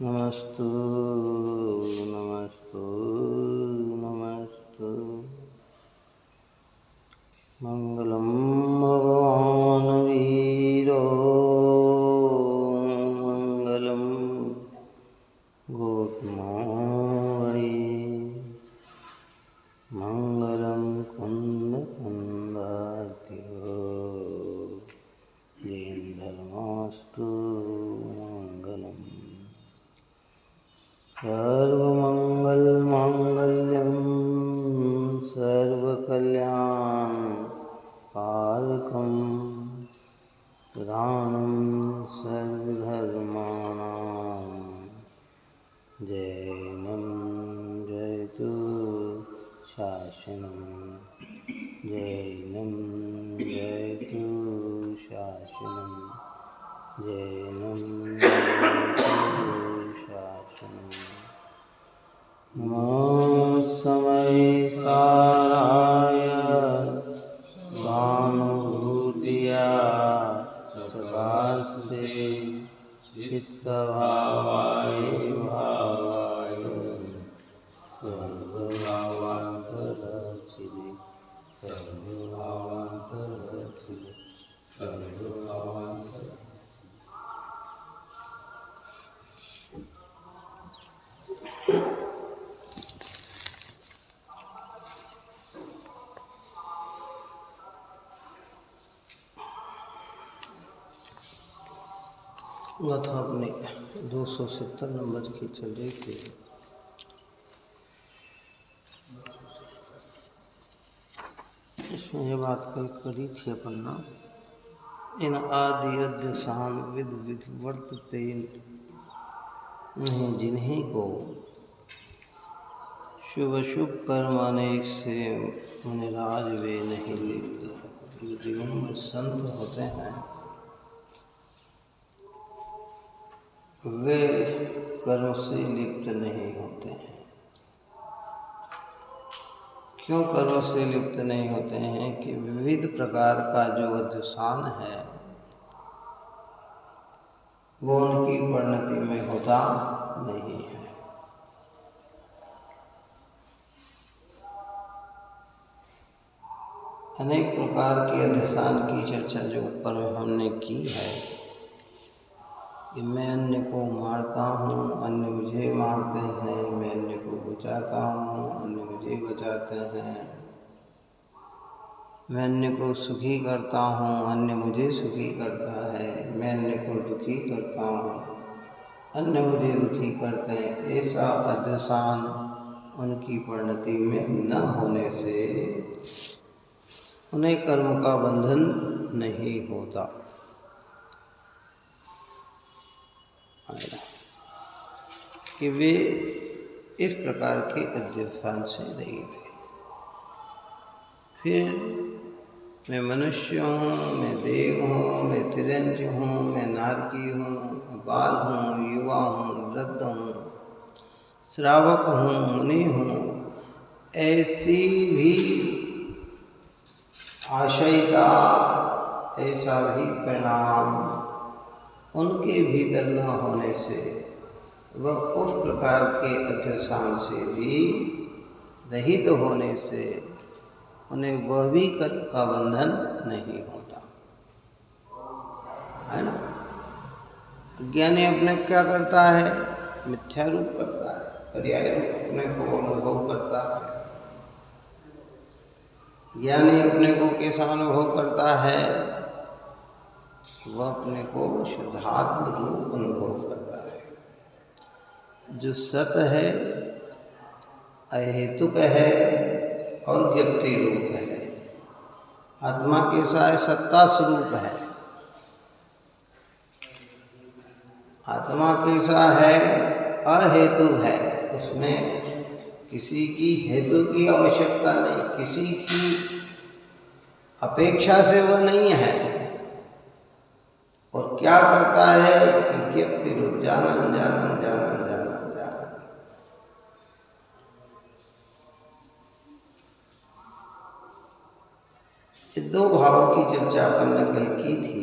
नमस्तु नमस्तु नमस्तु। मंगलम भगवान वीरो मंगलम गोपमाणि मंगलम कुंद कुंदात्यो जैन धर्मास्तु मंगलम। सर्वमंगल मांगल्यम सर्वकल्याण कारकम शरणं सर्वधर्माणां जैनं जयतु शासनं जैनं जयतु शासनं जैनं जयतु शासनं। नमो समय साराय स्वानुभूतिया सकास्ते चित्सभावाय भावाय सर्वभावान्तरचिदे सर्वभावान्तरचिदे सर्वभावान्तर। गाथा अपने 270 नंबर की चल रही थी। इसमें ये बात करी थी अपन ना, इन आदि अद्य शान विद विध वर्तते नहीं जिन्हीं को शुभ शुभ कर्म अनेक से मुनिराज वे नहीं लिप्त। जीवन में संत होते हैं वे कर्म से लिप्त नहीं होते हैं। क्यों कर्म से लिप्त नहीं होते हैं कि विविध प्रकार का जो अध्यसान है वो उनकी परिणति में होता नहीं है। अनेक प्रकार के अध्यसान की चर्चा जो ऊपर हमने की है कि मैं अन्य को मारता हूँ, अन्य मुझे मारते हैं, मैं अन्य को बचाता हूँ, अन्य मुझे बचाते हैं, मैं अन्य को सुखी करता हूँ, अन्य मुझे सुखी करता है, मैं अन्य को दुखी करता हूँ, अन्य मुझे दुखी करते हैं। ऐसा अध्यसान उनकी परिणति में न होने से उन्हें कर्म का बंधन नहीं होता। कि वे इस प्रकार के अध्यसान से रहित थे। फिर मैं मनुष्य हूँ, मैं देव हूँ, मैं तिरंज हूँ, मैं नारकी हूँ, बाल हूँ, युवा हूँ, वृद्ध हूँ, श्रावक हूँ, मुनि हूँ, ऐसी भी आशयता, ऐसा भी परिणाम उनके भीतर न होने से वह उस प्रकार के अध्यसान से भी रहित होने से उन्हें वह भी कर्म का बंधन नहीं होता है ना। ज्ञानी अपने क्या करता है? मिथ्या रूप करता है, पर्याय रूप अपने को अनुभव करता है। ज्ञानी अपने को कैसा अनुभव करता है? वह अपने को शुद्धात्म रूप अनुभव करता है, जो सत है, अहेतुक है और ज्ञप्ति रूप है। आत्मा कैसा है? सत्ता स्वरूप है। आत्मा कैसा है? अहेतु है। उसमें किसी की हेतु की आवश्यकता नहीं, किसी की अपेक्षा से वह नहीं है। और क्या करता है? विज्ञप्ति रूप, जानन जानन जानन जानन जानन। ये दो भावों की चर्चा अपन ने कल की थी।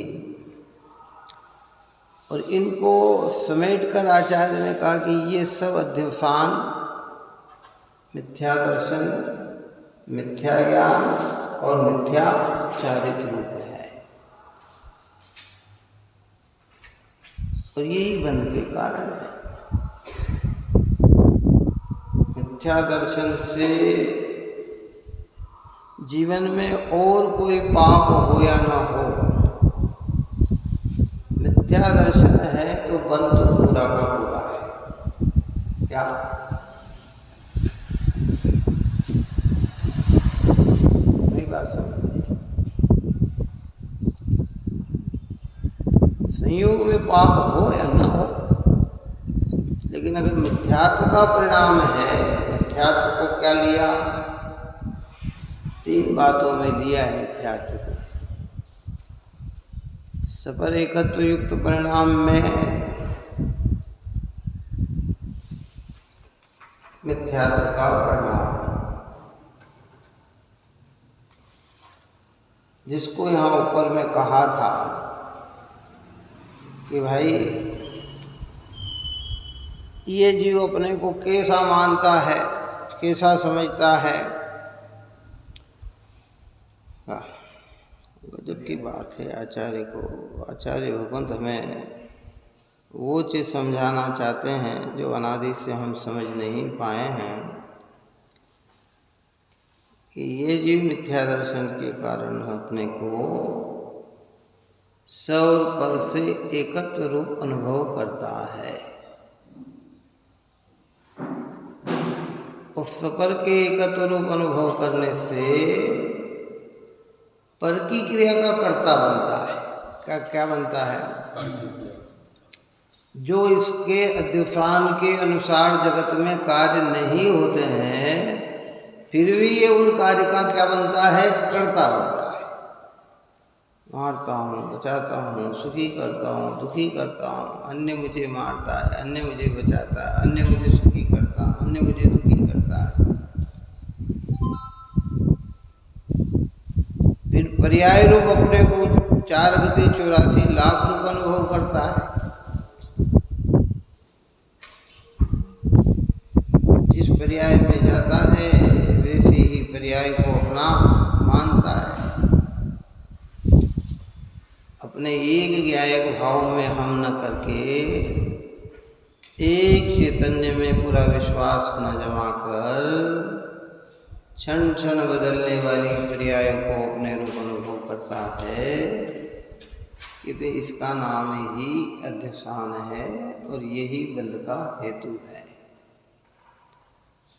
और इनको समेट कर आचार्य ने कहा कि ये सब अध्यवसान मिथ्या दर्शन, मिथ्या ज्ञान और मिथ्याचारित रूप है। और यही बंध के कारण है। मिथ्या दर्शन से जीवन में और कोई पाप हो या ना हो, मिथ्या दर्शन है तो बंध तो पूरा का पूरा है। क्या मेरी बात समझ? संयोग में पाप हो या ना हो, लेकिन अगर मिथ्यात्व का परिणाम है, मिथ्यात्व को क्या लिया? 3 बातों में लिया है मिथ्यात्व को। सपर एकत्व युक्त परिणाम में मिथ्यात्व का परिणाम, जिसको यहाँ ऊपर में कहा था कि भाई ये जीव अपने को कैसा मानता है, कैसा समझता है। गजब की बात है। आचार्य भगवंत हमें वो चीज़ समझाना चाहते हैं जो अनादि से हम समझ नहीं पाए हैं कि ये जीव मिथ्या दर्शन के कारण अपने को स और पर से एकत्व रूप अनुभव करता है। उस सपर के एकत्व रूप अनुभव करने से पर की क्रिया का कर्ता बनता है। क्या बनता है? जो इसके अध्यवसान के अनुसार जगत में कार्य नहीं होते हैं, फिर भी ये उन कार्य का क्या बनता है? कर्ता बनता है। मारता हूँ, बचाता हूँ, सुखी करता हूँ, दुखी करता हूँ, अन्य मुझे मारता है, अन्य मुझे बचाता है, अन्य मुझे सुखी करता है, अन्य मुझे दुखी करता है। फिर पर्याय रूप अपने को 4 गति 84 लाख रूप अनुभव करता है। जिस पर्याय में जाता है वैसे ही पर्याय को अपना मानता है। अपने एक ज्ञायक भाव में हम न करके एक चैतन्य में पूरा विश्वास न जमा कर क्षण क्षण बदलने वाली पर्याय को अपने रूप अनुभव करता है, कि इसका नाम ही अध्यवसान है और यही बंध का हेतु है।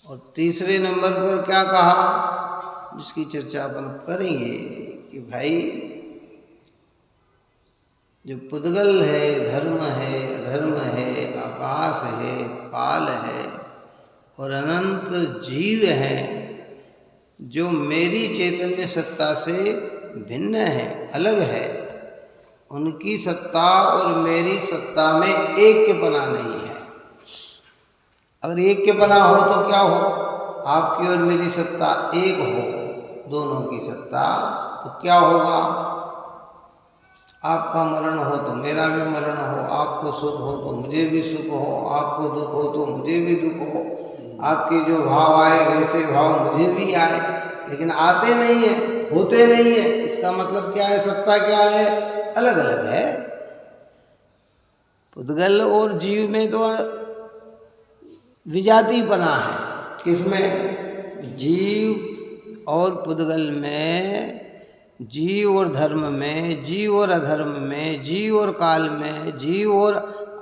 और तीसरे नंबर पर क्या कहा, जिसकी चर्चा अपन करेंगे कि भाई जो पुद्गल है, धर्म है, अधर्म है, आकाश है, काल है और अनंत जीव है, जो मेरी चैतन्य सत्ता से भिन्न है, अलग है, उनकी सत्ता और मेरी सत्ता में एक के पना नहीं है। अगर एक के पना हो तो क्या हो? आपकी और मेरी सत्ता एक हो, दोनों की सत्ता, तो क्या होगा? आपका मरण हो तो मेरा भी मरण हो, आपको सुख हो तो मुझे भी सुख हो, आपको दुख हो तो मुझे भी दुख हो, आपके जो भाव आए वैसे भाव मुझे भी आए, लेकिन आते नहीं है, होते नहीं है। इसका मतलब क्या है? सत्ता क्या है? अलग अलग है। पुद्गल और जीव में तो विजातीपना है। किसमें? जीव और पुद्गल में, जीव और धर्म में, जीव और अधर्म में, जीव और काल में, जीव और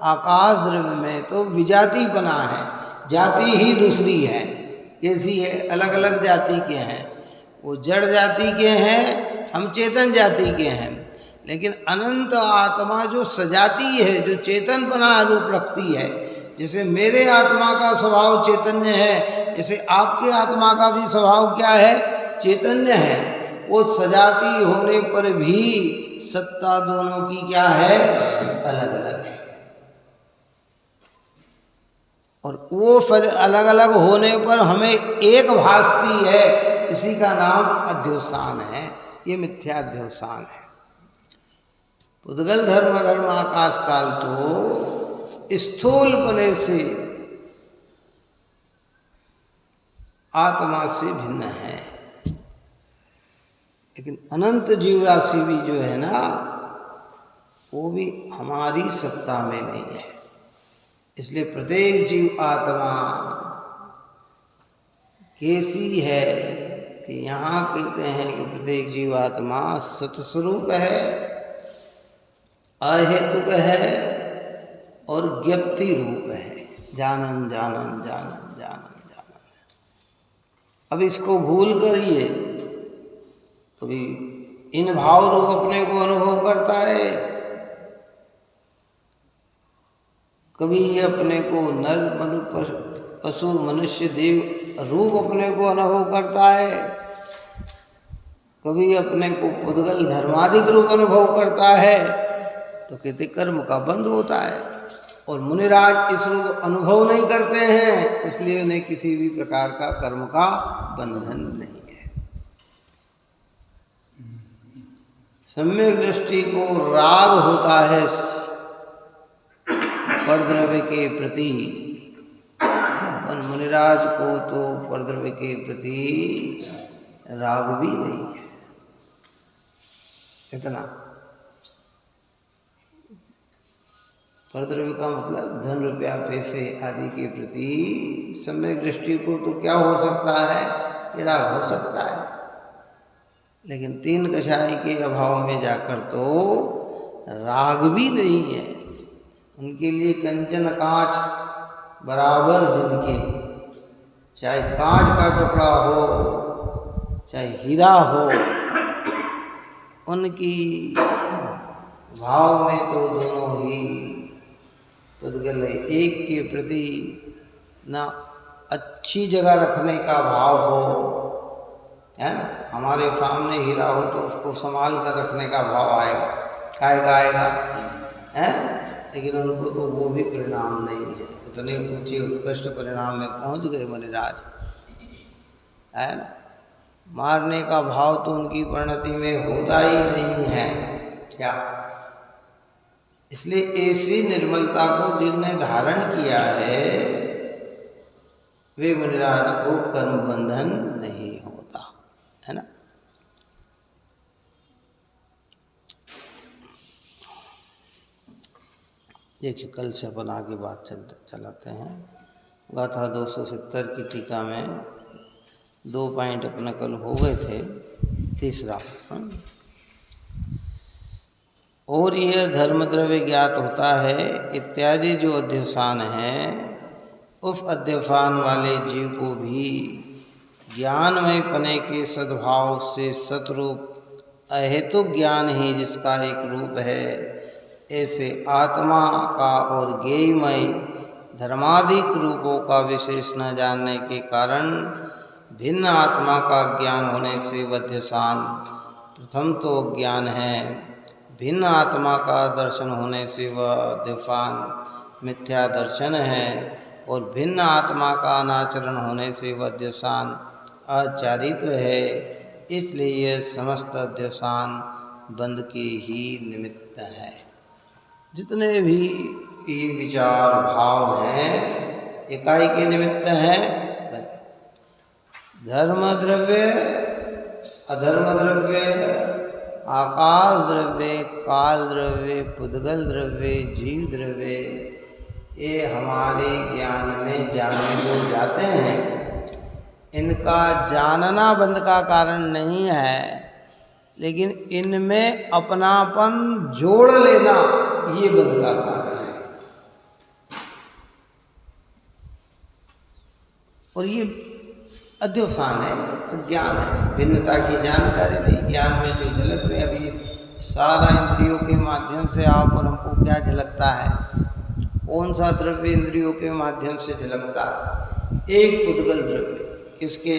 आकाश द्रव्य में तो विजातीपना है। जाति ही दूसरी है। कैसी है? अलग अलग जाति के हैं। वो जड़ जाति के हैं, हम चेतन जाति के हैं। लेकिन अनंत आत्मा जो सजाती है, जो चेतनपना रूप रखती है, जैसे मेरे आत्मा का स्वभाव चैतन्य है, जैसे आपके आत्मा का भी स्वभाव क्या है? चैतन्य है। वो सजाती होने पर भी सत्ता दोनों की क्या है? अलग अलग है। और वो अलग अलग होने पर हमें एक भासती है, इसी का नाम अध्यवसान है। ये मिथ्या अध्यवसान है। पुद्गल धर्म धर्म आकाश काल तो स्थूलपने से आत्मा से भिन्न है, लेकिन अनंत जीव राशि भी जो है ना, वो भी हमारी सत्ता में नहीं है। इसलिए प्रत्येक जीव आत्मा कैसी है कि यहाँ कहते हैं कि प्रत्येक जीव आत्मा सतस्वरूप है, अहेतुक है और ज्ञप्ति रूप है। जानन जानन जानन जानन जानन। अब इसको भूल करिए तो भी इन भाव रूप अपने को अनुभव करता है, कभी अपने को नर पशु मनुष्य देव रूप अपने को अनुभव करता है, कभी अपने को पुद्गल धर्माधिक रूप अनुभव करता है, तो कहते कर्म का बंध होता है। और मुनिराज इस रूप अनुभव नहीं करते हैं, इसलिए उन्हें किसी भी प्रकार का कर्म का बंधन नहीं है। सम्यक दृष्टि को राग होता है परद्रव्य के प्रति, और मुनिराज को तो परद्रव्य के प्रति राग भी नहीं है इतना। परद्रव्य का मतलब धन रुपया पैसे आदि के प्रति सम्यक दृष्टि को तो क्या हो सकता है, कि राग हो सकता है, लेकिन तीन कषाय के अभाव में जाकर तो राग भी नहीं है। उनके लिए कंचन कांच बराबर, जिनके चाहे कांच का टुकड़ा हो चाहे हीरा हो, उनकी भाव में तो दोनों ही पुद्गल एक के प्रति ना अच्छी जगह रखने का भाव हो, है ना। हमारे सामने हीरा हो तो उसको संभाल कर रखने का भाव आएगा है, लेकिन उनको तो वो भी परिणाम नहीं है। इतने ऊंचे उत्कृष्ट परिणाम में पहुंच गए मुनिराज, है ना। मारने का भाव तो उनकी परिणति में होता ही नहीं है क्या। इसलिए ऐसी निर्मलता को जिनने धारण किया है, वे मुनिराज को कर्म बंधन नहीं होता, है ना। देखिए, कल से अपन आगे बात चलाते हैं। गाथा 270 की टीका में 2 पॉइंट अपने कल हो गए थे, तीसरा और यह धर्म द्रव्य ज्ञात होता है इत्यादि जो अध्यवसान है, उस अध्यवसान वाले जीव को भी ज्ञानमय पने के सद्भाव से सतरूप अहेतुक ज्ञान ही जिसका एक रूप है, ऐसे आत्मा का और ज्ञेयमय धर्मादिक रूपों का विशेष न जानने के कारण भिन्न आत्मा का ज्ञान होने से वध्यसान प्रथम तो ज्ञान है, भिन्न आत्मा का दर्शन होने से वह अध्यवसान मिथ्या दर्शन है, और भिन्न आत्मा का अनाचरण होने से वह अध्यवसान अचारित्र है। इसलिए यह समस्त अध्यवसान बंध के ही निमित्त है। जितने भी ये विचार भाव हैं इकाई के निमित्त हैं। धर्म द्रव्य, अधर्म द्रव्य, आकाश द्रव्य, काल द्रव्य, पुद्गल द्रव्य, जीव द्रव्य, ये हमारे ज्ञान में जाने को जाते हैं। इनका जानना बंध का कारण नहीं है, लेकिन इनमें अपनापन जोड़ लेना ये बंध का कारण है। और ये अध्यवसान है, ज्ञान है, भिन्नता की जानकारी नहीं। ज्ञान में जो झलक रहे, अभी सारा इंद्रियों के माध्यम से आप और हमको क्या झलकता है, कौन सा द्रव्य इंद्रियों के माध्यम से झलकता है? एक पुद्गल द्रव्य, किसके?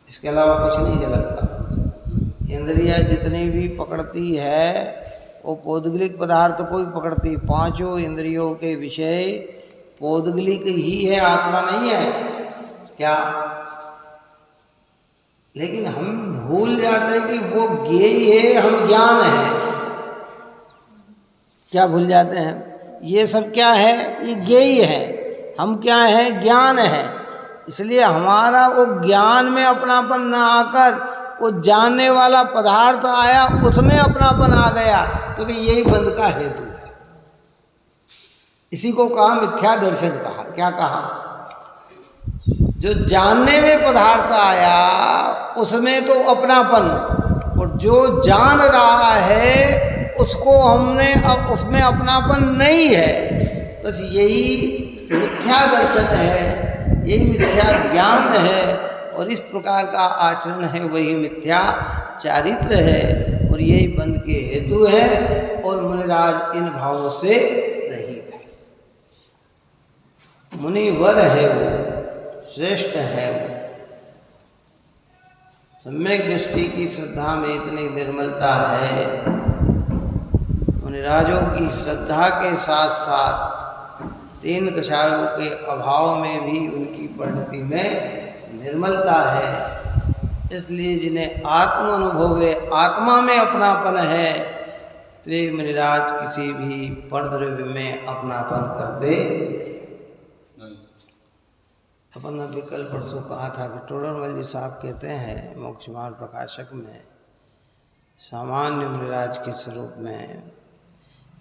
इसके अलावा कुछ नहीं झलकता। इंद्रिया जितनी भी पकड़ती है वो पौद्गलिक पदार्थ को भी पकड़ती। पांचों इंद्रियों के विषय पौद्गलिक ही है, आत्मा नहीं है क्या। लेकिन हम भूल जाते हैं कि वो ज्ञेय है, हम ज्ञान है। क्या भूल जाते हैं? ये सब क्या है? ये ज्ञेय है। हम क्या है? ज्ञान है। इसलिए हमारा वो ज्ञान में अपनापन न आकर वो जानने वाला पदार्थ आया, उसमें अपनापन आ गया, तो यही बंध का हेतु है। इसी को कहा मिथ्या दर्शन कहा। क्या कहा? जो जानने में पदार्थ आया उसमें तो अपनापन, और जो जान रहा है उसको हमने उसमें अपनापन नहीं है। बस यही मिथ्या दर्शन है, यही मिथ्या ज्ञान है, और इस प्रकार का आचरण है वही मिथ्या चारित्र है, और यही बंध के हेतु है। और मुनिराज इन भावों से रहित है। मुनिवर है वो, श्रेष्ठ है वो। सम्यक दृष्टि की श्रद्धा में इतनी निर्मलता है, मुनिराजों की श्रद्धा के साथ साथ तीन कषायों के अभाव में भी उनकी परिणति में निर्मलता है। इसलिए जिन्हें आत्म अनुभव है, आत्मा में अपनापन है, वे मुनिराज किसी भी परद्रव्य में अपनापन करते। अपन ने कल परसों कहा था कि टोडरमल जी साहब कहते हैं मोक्षमार्ग प्रकाशक में, सामान्य मुनिराज के स्वरूप में,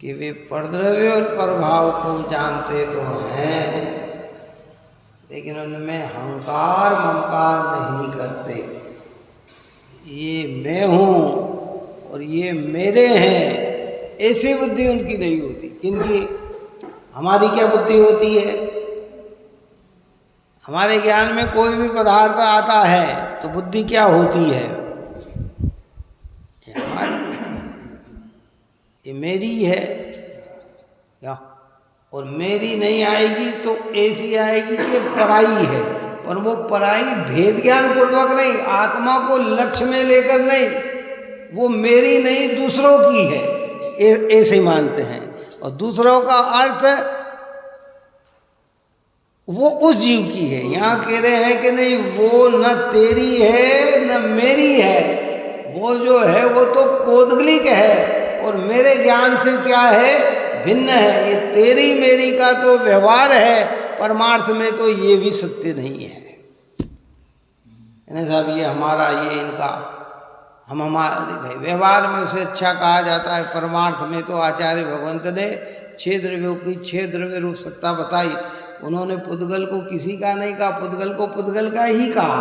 कि वे परद्रव्य और प्रभाव को जानते तो हैं, लेकिन उनमें अहंकार ममकार नहीं करते। ये मैं हूँ और ये मेरे हैं, ऐसी बुद्धि उनकी नहीं होती। किनकी? हमारी क्या बुद्धि होती है? हमारे ज्ञान में कोई भी पदार्थ आता है तो बुद्धि क्या होती है? ये हमारी है, ये मेरी है क्या? और मेरी नहीं आएगी तो ऐसी आएगी कि पराई है, पर वो पराई भेद ज्ञान पूर्वक नहीं, आत्मा को लक्ष्य में लेकर नहीं, वो मेरी नहीं दूसरों की है, ऐसे मानते हैं। और दूसरों का अर्थ वो उस जीव की है। यहाँ कह रहे हैं कि नहीं, वो न तेरी है न मेरी है, वो जो है वो तो पौद्गलिक है, और मेरे ज्ञान से क्या है? भिन्न है। ये तेरी मेरी का तो व्यवहार है, परमार्थ में तो ये भी सत्य नहीं है। साहब ये हमारा, ये इनका, हम हमारे भाई व्यवहार में उसे अच्छा कहा जाता है, परमार्थ में तो आचार्य भगवंत ने 6 द्रव्यों की 6 द्रव्य रूप सत्ता बताई। उन्होंने पुद्गल को किसी का नहीं कहा, पुद्गल को पुद्गल का ही कहा।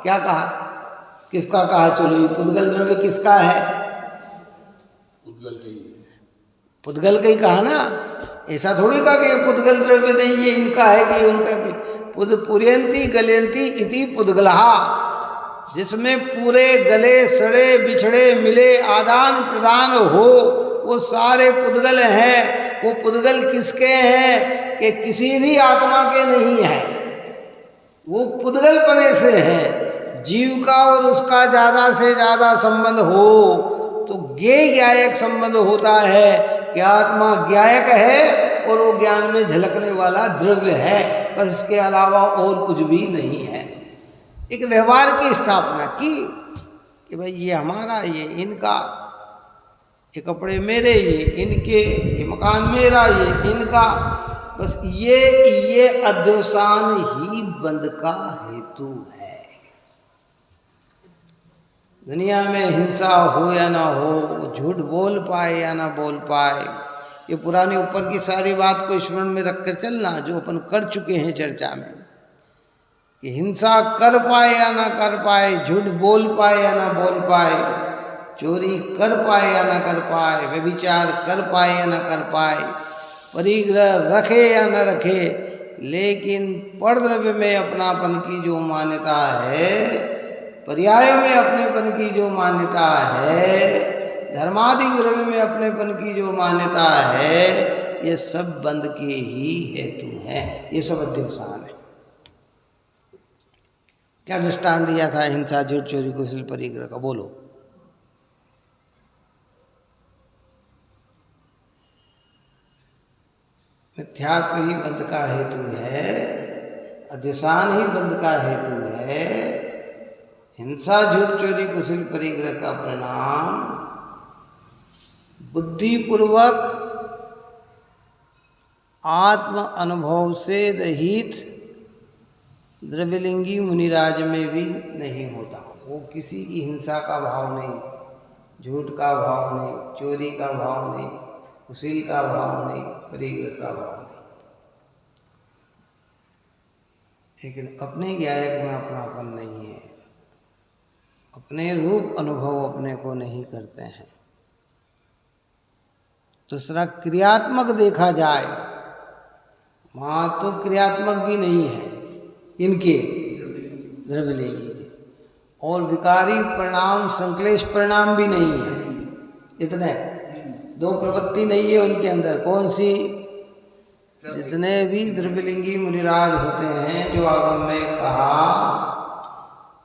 क्या कहा? किसका कहा? चलो पुद्गल द्रव्य किसका है? पुद्गल का ही कहा ना। ऐसा थोड़ी कहा कि ये पुद्गल द्रव्य नहीं, ये इनका है कि उनका। पुद पुर्यंती गलयंती इति पुद्गलहा, जिसमें पूरे गले सड़े बिछड़े मिले आदान प्रदान हो, वो सारे पुद्गल हैं। वो पुद्गल किसके हैं? कि किसी भी आत्मा के नहीं है, वो पुद्गल पने से है। जीव का और उसका ज़्यादा से ज़्यादा संबंध हो तो ज्ञेय ज्ञायक संबंध होता है कि आत्मा ज्ञायक है और वो ज्ञान में झलकने वाला द्रव्य है, बस इसके अलावा और कुछ भी नहीं है। एक व्यवहार की स्थापना की कि भाई ये हमारा, ये इनका, ये कपड़े मेरे, ये इनके, ये मकान मेरा, ये इनका। बस ये अध्यवसान ही बंध का हेतु है। दुनिया में हिंसा हो या ना हो, झूठ बोल पाए या ना बोल पाए, ये पुराने ऊपर की सारी बात को स्मरण में रखकर चलना, जो अपन कर चुके हैं चर्चा में, कि हिंसा कर पाए या ना कर पाए, झूठ बोल पाए या ना बोल पाए, चोरी कर पाए या ना कर पाए, व्यभिचार कर पाए या ना कर पाए, परिग्रह रखे या न रखे, लेकिन परद्रव्य में अपनापन की जो मान्यता है, पर्यायों में अपनेपन की जो मान्यता है, धर्मादि द्रव्य में अपनेपन की जो मान्यता है, ये सब बंध के ही हेतु हैं। ये सब अध्यवसान है। क्या दृष्टांत दिया था हिंसा, झूठ, चोरी, कुशल, परिग्रह का? बोलो। मिथ्यात्व ही बंध का हेतु है, अध्यवसान ही बंध का हेतु है। हिंसा, झूठ, चोरी, कुशल, परिग्रह का परिणाम बुद्धिपूर्वक आत्म अनुभव से रहित द्रव्यलिंगी मुनिराज में भी नहीं होता। वो किसी की हिंसा का भाव नहीं, झूठ का भाव नहीं, चोरी का भाव नहीं, कुशील का भाव नहीं, परिग्रह का भाव नहीं। लेकिन अपने ज्ञायक में अपनापन नहीं है, अपने रूप अनुभव अपने को नहीं करते हैं। दूसरा क्रियात्मक देखा जाए, वहाँ तो क्रियात्मक भी नहीं है इनके द्रव्यलिंगी, और विकारी परिणाम संक्लेश परिणाम भी नहीं है। इतने दो प्रवृत्ति नहीं है उनके अंदर। कौन सी? जितने भी द्रव्यलिंगी मुनिराज होते हैं जो आगम में कहा,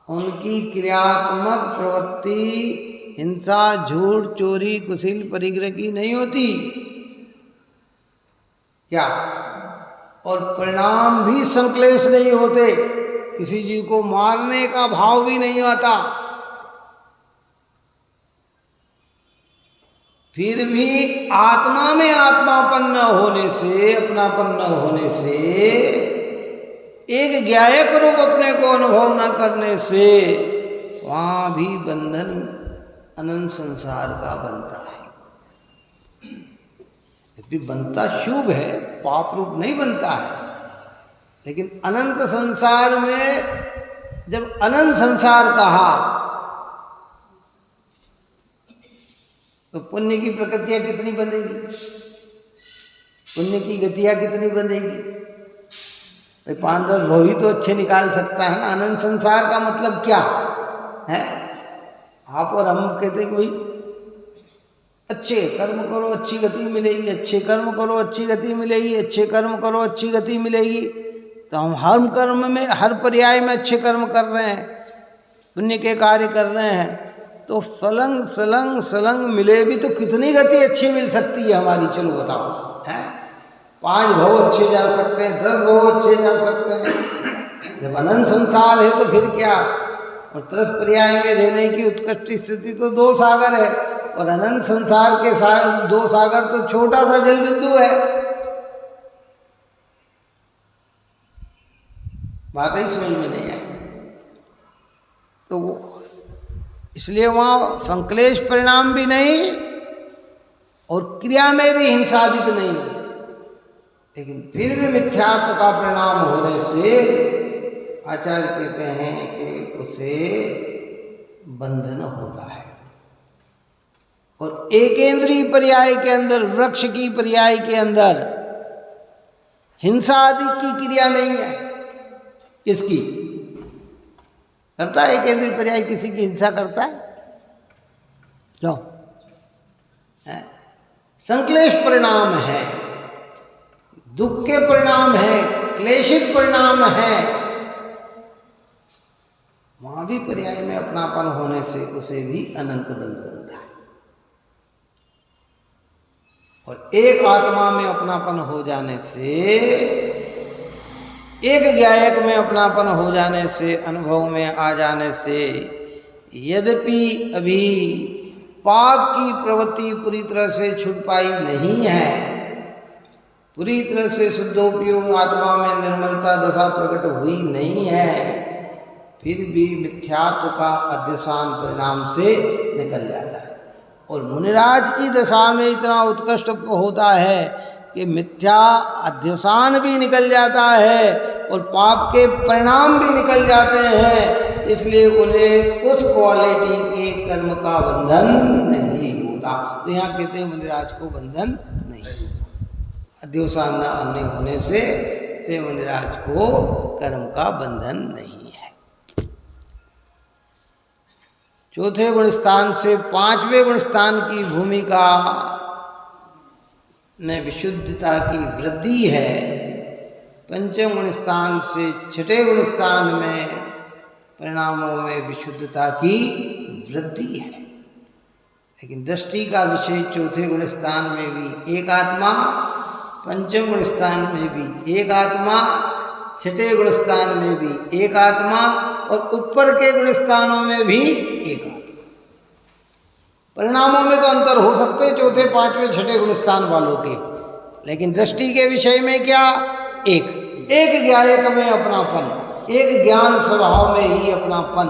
उनकी क्रियात्मक प्रवृत्ति हिंसा, झूठ, चोरी, कुशील, परिग्रह की नहीं होती क्या? और परिणाम भी संक्लेश नहीं होते, किसी जीव को मारने का भाव भी नहीं आता। फिर भी आत्मा में आत्मापन्न होने से, अपनापन्न होने से, एक ज्ञायक रूप अपने को अनुभव न करने से वहाँ भी बंधन अनंत संसार का बनता है। यदि बनता शुभ है, पाप रूप नहीं बनता है। लेकिन अनंत संसार में जब अनंत संसार कहा तो पुण्य की प्रकृतियाँ कितनी बंधेगी, पुण्य की गतियाँ कितनी बंधेगी? भाई 5-10 भव ही तो अच्छे निकाल सकता है ना। अनंत संसार का मतलब क्या है? आप और हम कहते हैं कि भाई अच्छे कर्म करो अच्छी गति मिलेगी, अच्छे कर्म करो अच्छी गति मिलेगी, अच्छे कर्म करो अच्छी गति मिलेगी। तो हम हर कर्म में, हर पर्याय में अच्छे कर्म कर रहे हैं, पुण्य के कार्य कर रहे हैं, तो सलंग सलंग सलंग मिले भी तो कितनी गति अच्छी मिल सकती है हमारी? चलो बताओ, हैं? 5 भव अच्छे जा सकते हैं, 10 भव अच्छे जा सकते हैं। जब अनंत संसार है तो फिर क्या? और 10 पर्याय में रहने की उत्कृष्ट स्थिति तो 2 सागर है, और अनंत संसार के 2 सागर तो छोटा सा जल बिंदु है। बात ही समझ में नहीं आई। तो इसलिए वहाँ संक्लेश परिणाम भी नहीं और क्रिया में भी हिंसादिक नहीं है। लेकिन फिर भी मिथ्यात्व का परिणाम होने से आचार्य कहते हैं कि उसे बंधन होता है। और एकेंद्रीय पर्याय के अंदर, वृक्ष की पर्याय के अंदर हिंसा आदि की क्रिया नहीं है। इसकी करता है एकेंद्रीय पर्याय किसी की हिंसा करता है? क्यों? संक्लेश परिणाम है, दुख के परिणाम है, क्लेशित परिणाम है। वहां भी पर्याय में अपनापन होने से उसे भी अनंत बंध बनता है। और एक आत्मा में अपनापन हो जाने से, एक ज्ञायक में अपनापन हो जाने से, अनुभव में आ जाने से, यद्यपि अभी पाप की प्रवृत्ति पूरी तरह से छूट पाई नहीं है, पूरी तरह से शुद्धोपयोग आत्मा में निर्मलता दशा प्रकट हुई नहीं है, फिर भी मिथ्यात्व का अध्यवसान परिणाम से निकल जाता है। और मुनिराज की दशा में इतना उत्कृष्ट होता है कि मिथ्या अध्यवसान भी निकल जाता है और पाप के परिणाम भी निकल जाते हैं। इसलिए उन्हें उस क्वालिटी के कर्म का बंधन नहीं होता। तो यहाँ कहते हैं मुनिराज को बंधन नहीं होता। अध्यवसान न अन्य होने से मुनिराज को कर्म का बंधन नहीं है। चौथे गुणस्थान से 5वें गुणस्थान की भूमिका में विशुद्धता की वृद्धि है। पंचम गुणस्थान से 6ठे गुणस्थान में परिणामों में विशुद्धता की वृद्धि है। लेकिन दृष्टि का विषय चौथे गुणस्थान में भी एक आत्मा, पंचम गुणस्थान में भी एक आत्मा, 6ठे गुणस्थान में भी एक आत्मा और ऊपर के गुणस्थानों में भी एक आत्मा। परिणामों में तो अंतर हो सकते हैं चौथे, 5वें, 6ठे गुणस्थान वालों के, लेकिन दृष्टि के विषय में क्या, एक ज्ञायक में अपनापन, एक ज्ञान स्वभाव में ही अपनापन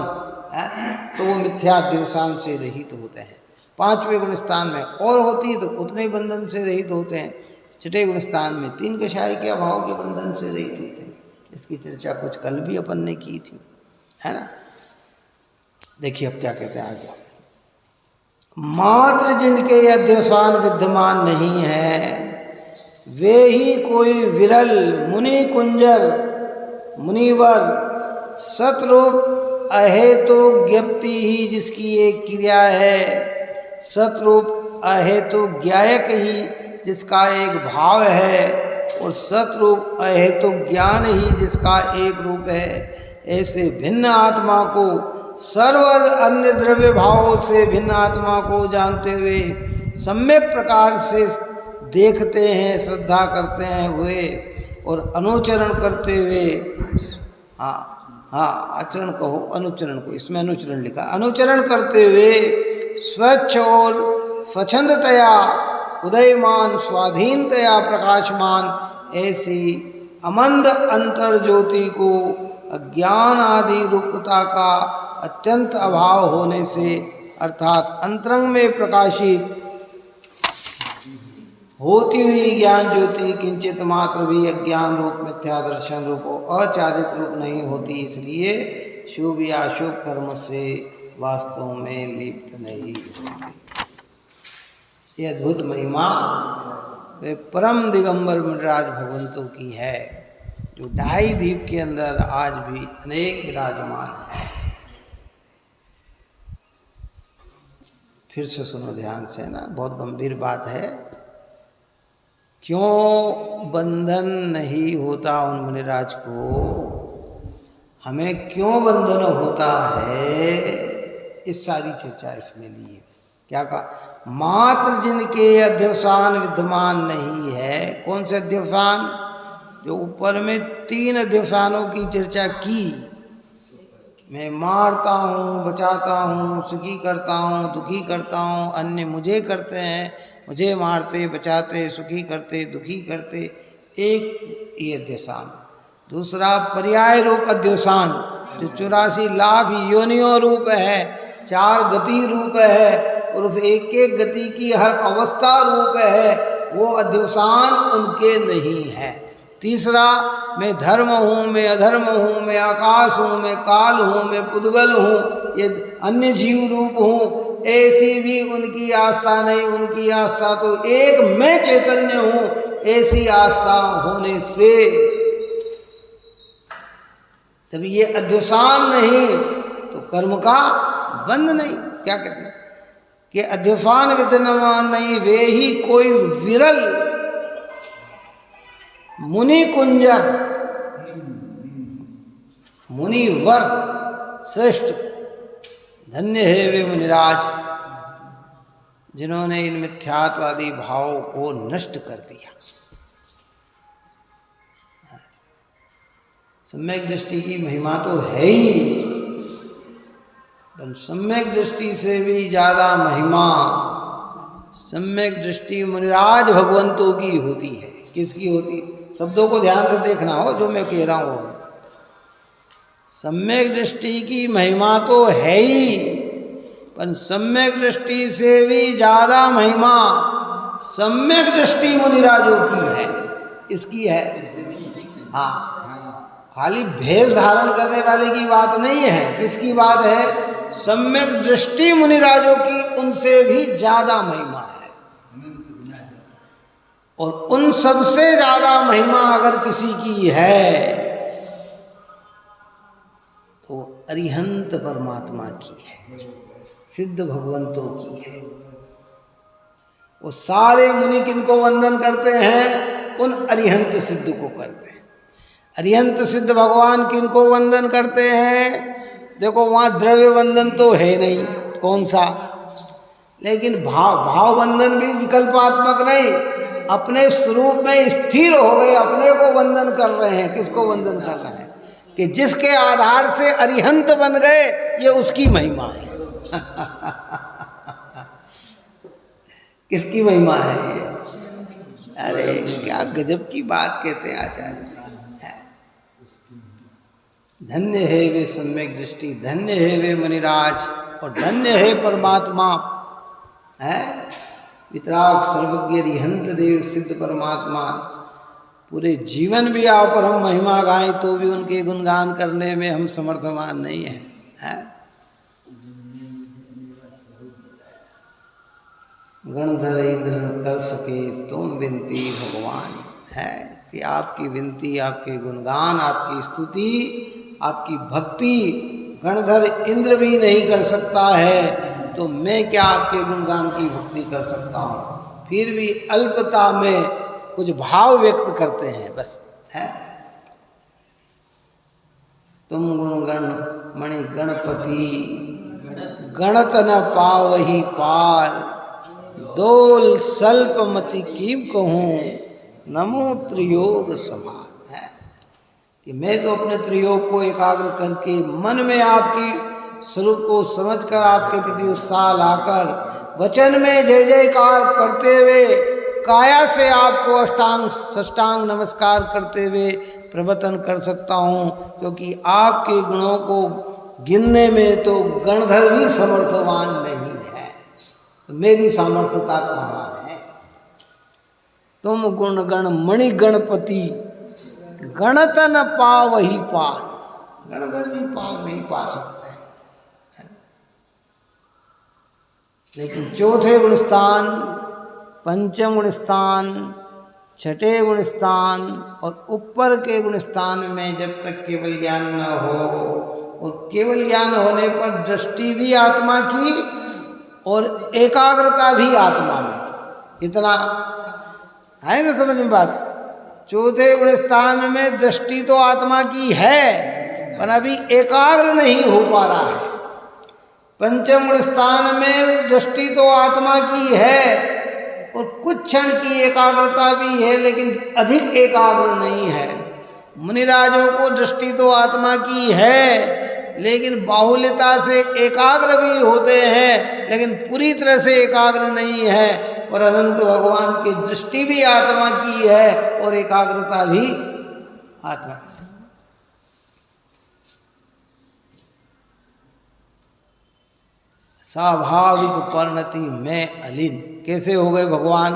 है, तो वो मिथ्या दिवसान से रहित होते हैं। पांचवें गुण स्थान में और होती तो उतने बंधन से रहित होते हैं। छठे गुण स्थान में तीन कषाय के अभाव के बंधन से रहित होते हैं। इसकी चर्चा कुछ कल भी अपन ने की थी, है ना। देखिए अब क्या कहते हैं आगे। मात्र जिनके अध्यवसान विद्यमान नहीं है वे ही कोई विरल मुनि कुंजर मुनिवर सतरूप अहेतु ज्ञप्ति ही जिसकी एक क्रिया है, सतरूप अहेतु ज्ञायक ही जिसका एक भाव है, और सतरूप अहेतु ज्ञान ही जिसका एक रूप है। ऐसे भिन्न आत्मा को सर्व अन्य द्रव्य भावों से भिन्न आत्मा को जानते हुए सम्यक प्रकार से देखते हैं, श्रद्धा करते हैं हुए और अनुचरण करते हुए, आचरण कहो अनुचरण को, इसमें अनुचरण लिखा, अनुचरण करते हुए स्वच्छ और स्वच्छंदतया उदयमान स्वाधीनतया प्रकाशमान ऐसी अमंद अंतर ज्योति को अज्ञान आदि रूपता का अत्यंत अभाव होने से, अर्थात अंतरंग में प्रकाशित होती हुई ज्ञान ज्योति किंचित मात्र भी अज्ञान रूप मिथ्या दर्शन रूप अचारित रूप नहीं होती, इसलिए शुभ या अशुभ कर्म से वास्तव में लिप्त नहीं होती। ये अद्भुत महिमा वे परम दिगंबर मुनिराज भगवंतों की है, जो ढाई द्वीप के अंदर आज भी अनेक विराजमान है। फिर से सुनो ध्यान से ना, बहुत गंभीर बात है। क्यों बंधन नहीं होता उन मुनिराज को, हमें क्यों बंधन होता है, इस सारी चर्चा इसमें ली है। क्या कहा, मात्र जिनके अध्यवसान विद्यमान नहीं है। कौन से अध्यवसान, जो ऊपर में तीन अध्यवसानों की चर्चा की, मैं मारता हूँ, बचाता हूँ, सुखी करता हूँ, दुखी करता हूँ, अन्य मुझे करते हैं, मुझे मारते, बचाते, सुखी करते, दुखी करते, एक ये अध्यवसान। दूसरा पर्याय रूप अध्यवसान, जो 84 लाख योनियों रूप है, 4 गति रूप है, और उस एक एक गति की हर अवस्था रूप है, वो अध्यवसान उनके नहीं है। तीसरा, मैं धर्म हूँ, मैं अधर्म हूँ, मैं आकाश हूँ, मैं काल हूँ, मैं पुद्गल हूँ, ये अन्य जीव रूप हूँ, ऐसी भी उनकी आस्था नहीं। उनकी आस्था तो एक मैं चैतन्य हूँ, ऐसी आस्था होने से तब ये अध्यवसान नहीं तो कर्म का बंध नहीं। क्या कहते हैं कि अध्यवसान विद्यमान नहीं, वे ही कोई विरल मुनि कुंजर मुनिवर श्रेष्ठ धन्य है वे मुनिराज, जिन्होंने इन मिथ्यात्वादी भावों को नष्ट कर दिया। सम्यक दृष्टि की महिमा तो है ही, पर सम्यक दृष्टि से भी ज्यादा महिमा सम्यक दृष्टि मुनिराज भगवंतों की होती है। किसकी होती? शब्दों को ध्यान से देखना हो जो मैं कह रहा हूँ। सम्यक दृष्टि की महिमा तो है ही, पर सम्यक दृष्टि से भी ज्यादा महिमा सम्यक दृष्टि मुनिराजों की है। इसकी है, हाँ, खाली भेष धारण करने वाले की बात नहीं है। किसकी बात है? सम्यक दृष्टि मुनिराजों की उनसे भी ज्यादा महिमा है। और उन सबसे ज्यादा महिमा अगर किसी की है तो अरिहंत परमात्मा की है, सिद्ध भगवंतों की है। वो सारे मुनि किनको वंदन करते हैं? उन अरिहंत सिद्ध को करते हैं। अरिहंत सिद्ध भगवान किनको वंदन करते हैं? देखो वहाँ द्रव्य वंदन तो है नहीं, कौन सा, लेकिन भाव वंदन भी विकल्पात्मक नहीं, अपने स्वरूप में स्थिर हो गए, अपने को वंदन कर रहे हैं। किसको वंदन कर रहे हैं? कि जिसके आधार से अरिहंत बन गए, ये उसकी महिमा है। किसकी महिमा है ये? अरे क्या गजब की बात कहते हैं आचार्य। धन्य है वे सम्यक दृष्टि, धन्य है वे मुनिराज, और धन्य है परमात्मा है वितराग सर्वज्ञ रिहंत देव सिद्ध परमात्मा। पूरे जीवन भी आप और हम महिमा गाएं तो भी उनके गुणगान करने में हम समर्थवान नहीं हैं है? गणधर इंद्र कर सके तुम विनती भगवान है कि आपकी विनती, आपके गुणगान, आपकी स्तुति, आपकी भक्ति गणधर इंद्र भी नहीं कर सकता है, तो मैं क्या आपके गुणगान की भक्ति कर सकता हूँ। फिर भी अल्पता में कुछ भाव व्यक्त करते हैं बस है। तुम गुणगण मणि गणपति, गणत न पावही पार, दोल सल्पमति कीम कहूँ, नमो त्रियोग समान है कि मैं तो अपने त्रियोग को एकाग्र करके मन में आपकी स्वरूप को समझकर आपके प्रति उत्साह लाकर वचन में जय जयकार करते हुए काया से आपको अष्टांग सष्टांग नमस्कार करते हुए प्रवचन कर सकता हूँ, क्योंकि आपके गुणों को गिनने में तो गणधर भी समर्थवान नहीं है, तो मेरी सामर्थ्यता कहाँ है। तुम गुण गण मणि गणपति, गणत न पावही पार, गणधर भी पार नहीं पा सकते। लेकिन चौथे गुण स्थान, पंचम गुण स्थान, छठे गुण स्थान और ऊपर के गुण स्थान में जब तक केवल ज्ञान न हो, और केवल ज्ञान होने पर दृष्टि भी आत्मा की और एकाग्रता भी आत्मा में, इतना है ना समझ में बात। चौथे गुण स्थान में दृष्टि तो आत्मा की है पर अभी एकाग्र नहीं हो पा रहा है। पंचम गुण स्थान में दृष्टि तो आत्मा की है और कुछ क्षण की एकाग्रता भी है, लेकिन अधिक एकाग्र नहीं है। मुनिराजों को दृष्टि तो आत्मा की है, लेकिन बाहुल्यता से एकाग्र भी होते हैं, लेकिन पूरी तरह से एकाग्र नहीं है। और अनंत भगवान की दृष्टि भी आत्मा की है और एकाग्रता भी आत्मा की। स्वाभाविक परिणति में अलीन कैसे हो गए भगवान?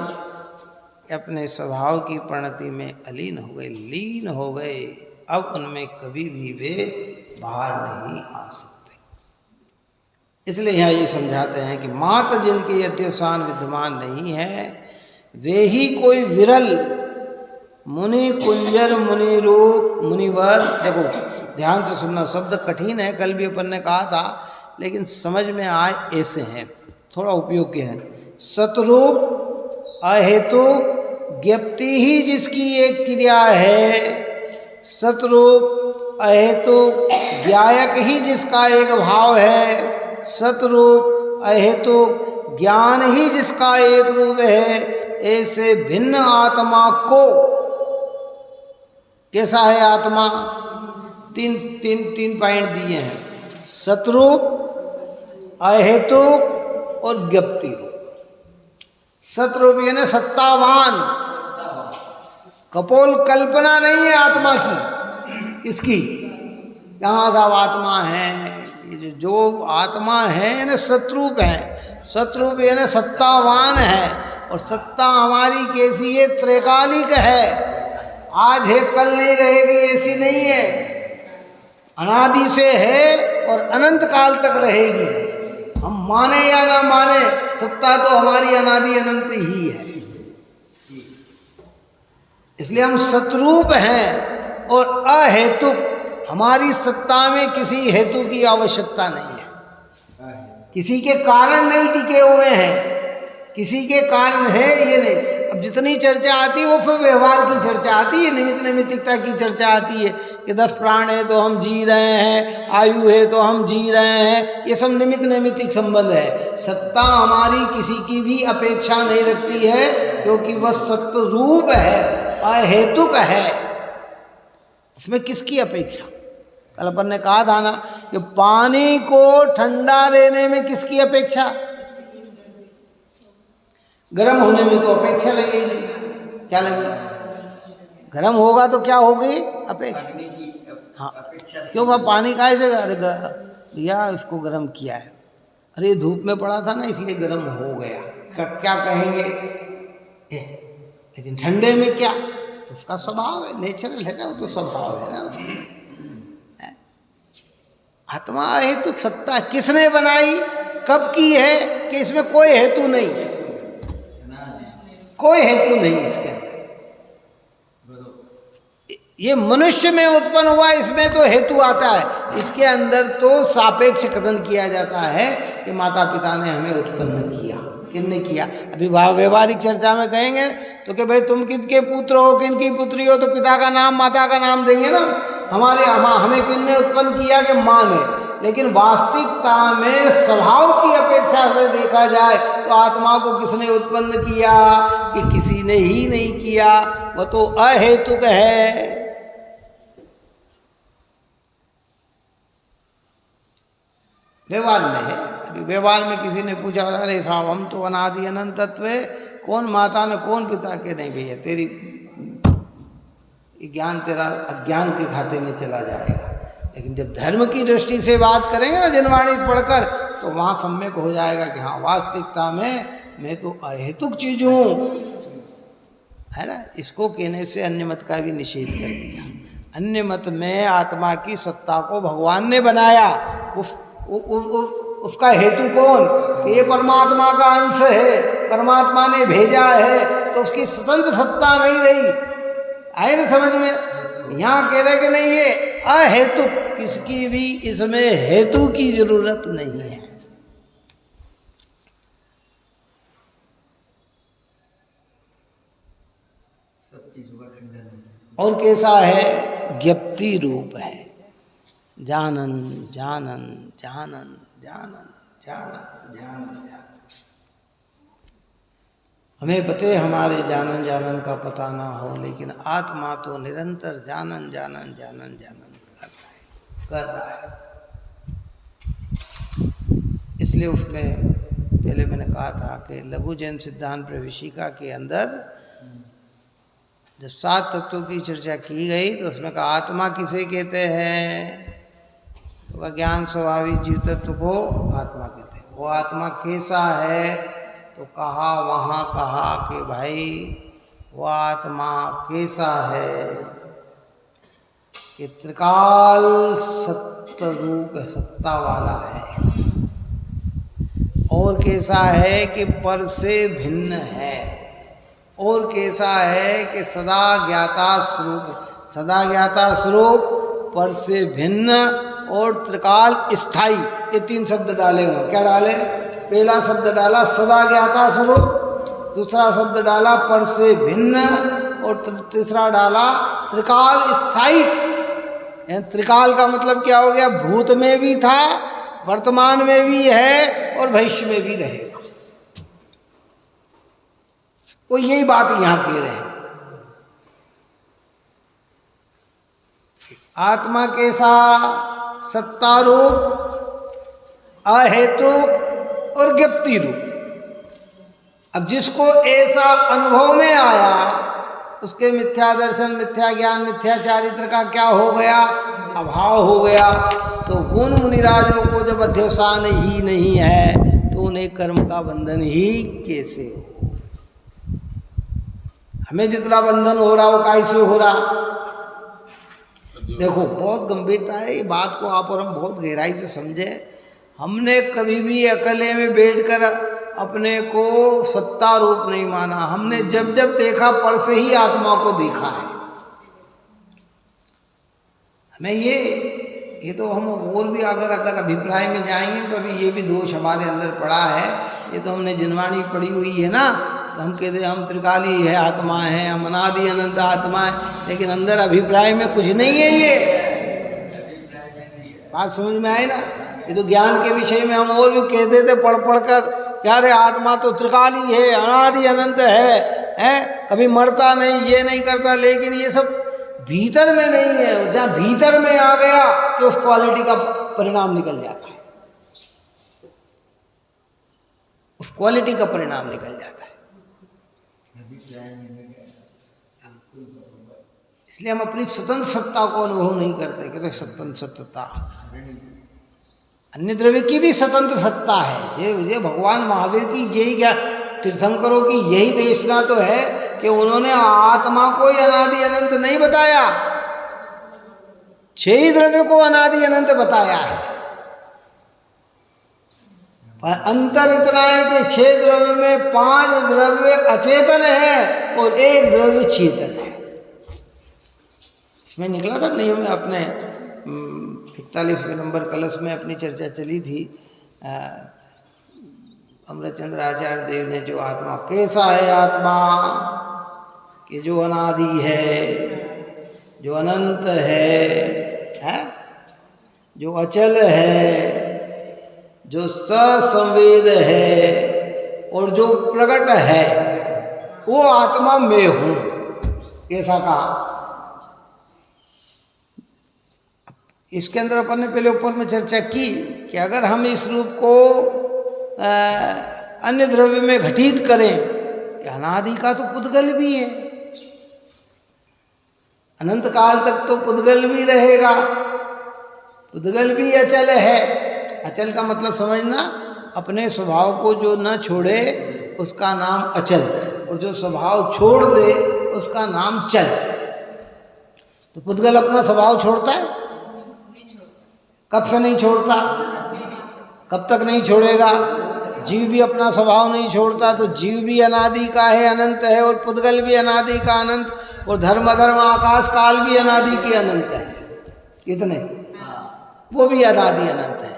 अपने स्वभाव की परिणति में अलीन हो गए, लीन हो गए। अब उनमें कभी भी वे बाहर नहीं आ सकते। इसलिए यहाँ ये समझाते हैं कि मात्र जिनके अध्यवसान विद्यमान नहीं है वे ही कोई विरल मुनि कुंजर मुनि रूप मुनिवर। देखो ध्यान से सुनना, शब्द कठिन है, कल भी अपन ने कहा था, लेकिन समझ में आए ऐसे हैं, थोड़ा उपयोग के हैं। सतरूप अहेतुक ज्ञप्ति ही जिसकी एक क्रिया है, सतरूप अहेतुक ज्ञायक ही जिसका एक भाव है, सतरूप अहेतुक ज्ञान ही जिसका एक रूप है। ऐसे भिन्न आत्मा को, कैसा है आत्मा? तीन पॉइंट दिए हैं, सतरूप अहेतुक और ज्ञप्ति रूप। सतरूप यानी सत्तावान, कपोल कल्पना नहीं है आत्मा की इसकी, कहाँ साहब आत्मा है। जो आत्मा है यानी सतरूप है, सतरूप यानी सत्तावान है। और सत्ता हमारी कैसी है? त्रैकालिक है, आज है कल नहीं रहेगी ऐसी नहीं है, अनादि से है और अनंत काल तक रहेगी। हम माने या ना माने, सत्ता तो हमारी अनादि अनंत ही है। इसलिए हम सतरूप हैं और अहेतुक, हमारी सत्ता में किसी हेतु की आवश्यकता नहीं है, किसी के कारण नहीं टिके हुए हैं, किसी के कारण है ये नहीं। अब जितनी चर्चा आती है वो फिर व्यवहार की चर्चा आती है, निमित्त नैमित्तिकता की चर्चा आती है कि 10 प्राण है तो हम जी रहे हैं, आयु है तो हम जी रहे हैं, ये सब निमित्त नैमित्तिक संबंध है। सत्ता हमारी किसी की भी अपेक्षा नहीं रखती है, क्योंकि वह सत्य रूप है, अहेतुक है, उसमें किसकी अपेक्षा? कल अपन ने कहा था ना कि पानी को ठंडा रहने में किसकी अपेक्षा? गर्म होने में तो अपेक्षा लगेगी, क्या लगी? गर्म होगा तो क्या होगी? अपेक्षा। हाँ, क्यों वह पानी काहे से दिया, उसको गर्म किया है? अरे धूप में पड़ा था ना इसलिए गर्म हो गया, क्या कहेंगे? लेकिन ठंडे में क्या, उसका स्वभाव है, नेचुरल है ना, वो तो स्वभाव है ना उसका। आत्मा हेतु सत्ता किसने बनाई, कब की है कि इसमें कोई हेतु नहीं, कोई हेतु नहीं इसके अंदर। ये मनुष्य में उत्पन्न हुआ, इसमें तो हेतु आता है, इसके अंदर तो सापेक्ष कथन किया जाता है कि माता पिता ने हमें उत्पन्न किया, किसने किया। अभी व्यवहारिक चर्चा में कहेंगे तो कि भाई तुम किसके पुत्र हो, किनकी पुत्री हो, तो पिता का नाम माता का नाम देंगे ना। हमें किसने उत्पन्न किया कि माँ ने। लेकिन वास्तविकता में स्वभाव की अपेक्षा से देखा जाए तो आत्मा को किसने उत्पन्न किया कि किसी ने ही नहीं किया, वह तो अहेतुक है। व्यवहार में है। अभी व्यवहार में किसी ने पूछा, अरे साहब हम तो अनादि अनंत तत्व है, कौन माता ने कौन पिता के, नहीं भैया तेरी ज्ञान तेरा अज्ञान के खाते में चला जाएगा। लेकिन जब धर्म की दृष्टि से बात करेंगे ना जिनवाणी पढ़कर, तो वहाँ सम्यक हो जाएगा कि हाँ वास्तविकता में मैं तो अहेतुक चीज हूँ, है ना। इसको कहने से अन्य मत का भी निषेध कर दिया। अन्य मत में आत्मा की सत्ता को भगवान ने बनाया, उसका हेतु कौन कि ये परमात्मा का अंश है, परमात्मा ने भेजा है, तो उसकी स्वतंत्र सत्ता नहीं रही। आए ना समझ में? यहाँ कह रहे कि नहीं ये अहेतुक, किसकी भी इसमें हेतु की जरूरत नहीं है। और कैसा है? ज्ञप्ति रूप है, जानन जानन जानन जानन जानन जानन। हमें पते हमारे जानन जानन का पता ना हो, लेकिन आत्मा तो निरंतर जानन जानन जानन जानन कर रहा है। इसलिए उसमें पहले मैंने कहा था कि लघु जैन सिद्धांत प्रवेशिका के अंदर जब 7 तत्वों की चर्चा की गई तो उसमें कहा आत्मा किसे कहते हैं, तो ज्ञान स्वाभाविक जीव तत्व को आत्मा कहते हैं। वो आत्मा कैसा है, तो कहा वहाँ कहा कि भाई वो आत्मा कैसा है कि त्रिकाल सत्य रूप सत्ता वाला है, और कैसा है कि पर से भिन्न है, और कैसा है कि सदा ज्ञाता स्वरूप, सदा ज्ञाता स्वरूप, पर से भिन्न और त्रिकाल स्थाई। ये 3 शब्द डाले हुए। क्या डाले? पहला शब्द डाला सदा ज्ञाता स्वरूप, दूसरा शब्द डाला पर से भिन्न, और तीसरा डाला त्रिकाल स्थाई। त्रिकाल का मतलब क्या हो गया? भूत में भी था, वर्तमान में भी है और भविष्य में भी रहेगा। वो यही बात यहाँ कह रहे हैं। आत्मा कैसा? सत्ता रूप, अहेतुक और ज्ञप्ति रूप। अब जिसको ऐसा अनुभव में आया उसके मिथ्या दर्शन, मिथ्या ज्ञान, मिथ्या चारित्र का क्या हो गया? अभाव हो गया। तो गुण मुनिराजों को जब अध्यवसान ही नहीं है तो उन्हें कर्म का बंधन ही कैसे हो? हमें जितना बंधन हो रहा वो कैसे हो रहा? देखो बहुत गंभीरता है ये बात को आप और हम बहुत गहराई से समझे। हमने कभी भी अकेले में बैठकर अपने को सत्ता रूप नहीं माना। हमने जब जब देखा पर से ही आत्मा को देखा है। हमें ये तो हम और भी अगर अभिप्राय में जाएंगे तो अभी ये भी दोष हमारे अंदर पड़ा है। ये तो हमने जिनवाणी पड़ी हुई है ना, तो हम कहते हम त्रिकाली है आत्मा है, हम अनादि अनंत आत्मा है, लेकिन अंदर अभिप्राय में कुछ नहीं है। ये बात समझ में आए ना? ये तो ज्ञान के विषय में हम और भी कह देते पढ़ कर, क्या रे आत्मा तो त्रिकाली है, अनादि अनंत है, कभी मरता नहीं, ये नहीं करता। लेकिन ये सब भीतर में नहीं है। जहाँ भीतर में आ गया तो उस क्वालिटी का परिणाम निकल जाता है, उस क्वालिटी का परिणाम निकल जाता है। इसलिए हम अपनी स्वतंत्र सत्ता को अनुभव नहीं करते, कहते स्वतंत्र सत्ता। अन्य द्रव्य की भी स्वतंत्र सत्ता है। ये भगवान महावीर की यही क्या, तीर्थंकरों की यही देशना तो है कि उन्होंने आत्मा को ही अनादि अनंत नहीं बताया, 6 ही द्रव्य को अनादि अनंत बताया है। पर अंतर इतना है कि 6 द्रव्य में 5 द्रव्य अचेतन है और 1 द्रव्य चेतन है। इसमें निकला था नहीं, में अपने 41वें नंबर कलश में अपनी चर्चा चली थी। अमृतचंद्र आचार्य देव ने जो आत्मा, कैसा है आत्मा कि जो अनादि है, जो अनंत है, जो अचल है, जो ससंवेद है और जो प्रकट है, वो आत्मा मैं हूं। कैसा कहा? इसके अंदर अपन ने पहले ऊपर में चर्चा की कि अगर हम इस रूप को अन्य द्रव्य में घटित करें कि अनादि का तो पुद्गल भी है, अनंत काल तक तो पुद्गल भी रहेगा, पुद्गल भी अचल है। अचल का मतलब समझना, अपने स्वभाव को जो न छोड़े उसका नाम अचल, और जो स्वभाव छोड़ दे उसका नाम चल। तो पुद्गल अपना स्वभाव छोड़ता है? कब से नहीं छोड़ता? कब तक नहीं छोड़ेगा? जीव भी अपना स्वभाव नहीं छोड़ता, तो जीव भी अनादि का है, अनंत है, और पुद्गल भी अनादि का अनंत, और धर्म अधर्म आकाश काल भी अनादि के अनंत है। कितने? वो भी अनादि अनंत है।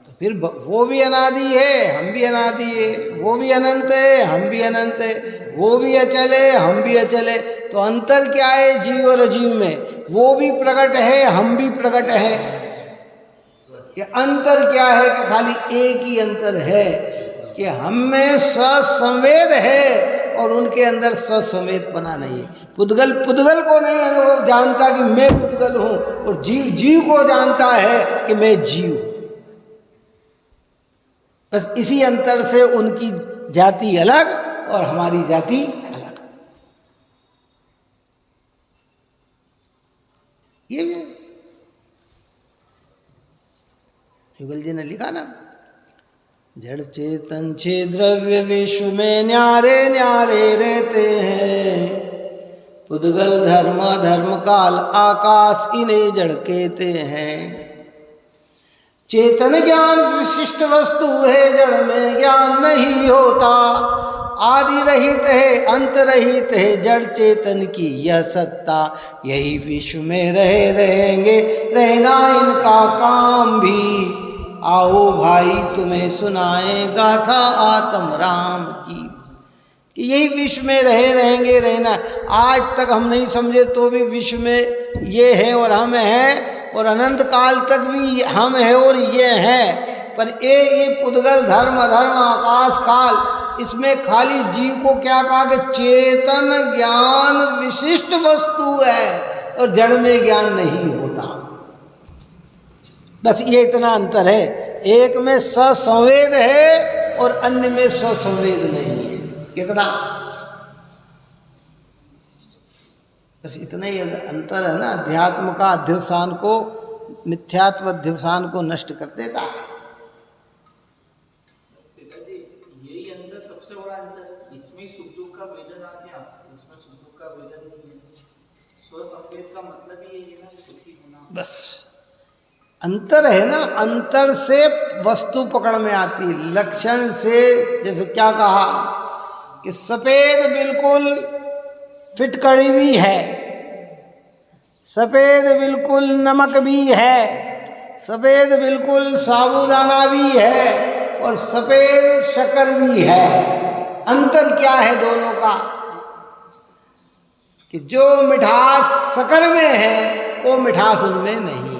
तो फिर वो भी अनादि है, हम भी अनादि है, वो भी अनंत है, हम भी अनंत है, वो भी अचल है, हम भी अचल है। तो अंतर क्या है जीव और अजीव में? वो भी प्रकट है, हम भी प्रकट है। कि अंतर क्या है कि खाली एक ही अंतर है कि हम में ससंवेद है और उनके अंदर ससंवेद बना नहीं है। पुद्गल पुद्गल को नहीं अनुभव जानता कि मैं पुद्गल हूं, और जीव जीव को जानता है कि मैं जीव हूं। बस इसी अंतर से उनकी जाति अलग और हमारी जाति अलग। ये युगल जी ने लिखा ना, जड़ चेतन 6 द्रव्य विश्व में न्यारे न्यारे रहते हैं, पुद्गल धर्म धर्म काल आकाश इन्हें जड़ कहते हैं। चेतन ज्ञान विशिष्ट वस्तु है, जड़ में ज्ञान नहीं होता, आदि रहित है अंत रहित है जड़ चेतन की यह सत्ता, यही विश्व में रहेंगे रहना इनका काम भी। आओ भाई तुम्हें सुनाए गाथा आत्म राम की, कि यही विश्व में रहेंगे रहना। आज तक हम नहीं समझे तो भी विश्व में ये है और हम हैं, और अनंत काल तक भी हम है और ये हैं। पर ये पुद्गल धर्म अधर्म आकाश काल, इसमें खाली जीव को क्या कहा कि चेतन ज्ञान विशिष्ट वस्तु है और जड़ में ज्ञान नहीं होता। बस ये इतना अंतर है, एक में ससंवेद है और अन्य में ससंवेद नहीं है। कितना? बस इतना ही अंतर है ना। अध्यात्म का अध्यवसान को, मिथ्यात्व अध्यवसान को नष्ट कर देता है। यही अंतर सबसे बड़ा अंतर है। इसमें सुख दुख का भेदन आ गया, उसमें सुख दुख का भेदन नहीं है। स्वसंवेद का मतलब ही यही है ना, सुखी होना। बस अंतर है ना, अंतर से वस्तु पकड़ में आती। लक्षण से, जैसे क्या कहा कि सफेद बिल्कुल फिटकड़ी भी है, सफेद बिल्कुल नमक भी है, सफेद बिल्कुल साबूदाना भी है और सफेद शक्कर भी है। अंतर क्या है दोनों का? कि जो मिठास शक्कर में है वो मिठास उनमें नहीं है,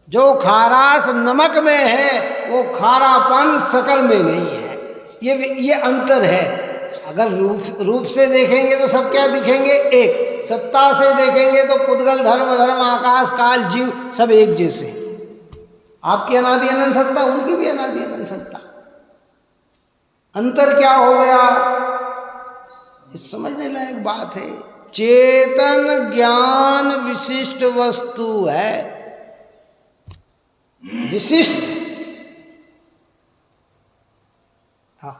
जो खारास नमक में है वो खारापन शक्कर में नहीं है। ये अंतर है। अगर रूप से देखेंगे तो सब क्या दिखेंगे? एक। सत्ता से देखेंगे तो पुद्गल धर्म धर्म आकाश काल जीव सब एक जैसे। आपकी अनादि अनंत सत्ता, उनकी भी अनादि अनंत सत्ता। अंतर क्या हो गया? ये समझने लायक बात है। चेतन ज्ञान विशिष्ट वस्तु है, विशिष्ट। हाँ,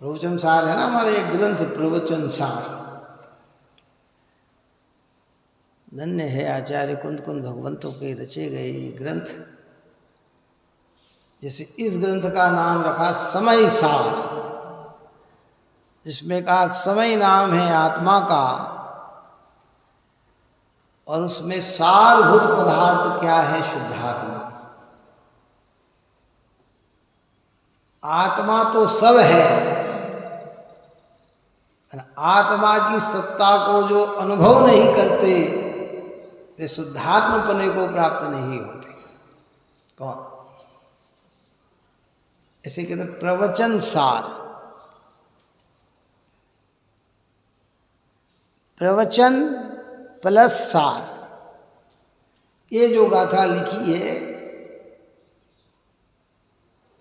प्रवचन सार है ना हमारे एक ग्रंथ प्रवचन सार। धन्य है आचार्य कुंद कुंद भगवंतों के रचे गए ये ग्रंथ। जैसे इस ग्रंथ का नाम रखा समय सार, जिसमें कहा समय नाम है आत्मा का, और उसमें सारभूत पदार्थ क्या है? शुद्धात्मा। आत्मा तो सब है, आत्मा की सत्ता को जो अनुभव नहीं करते वे शुद्धात्मपने को प्राप्त नहीं होते। कौन? ऐसे कहते प्रवचन सार। प्रवचन प्लस सार, ये जो गाथा लिखी है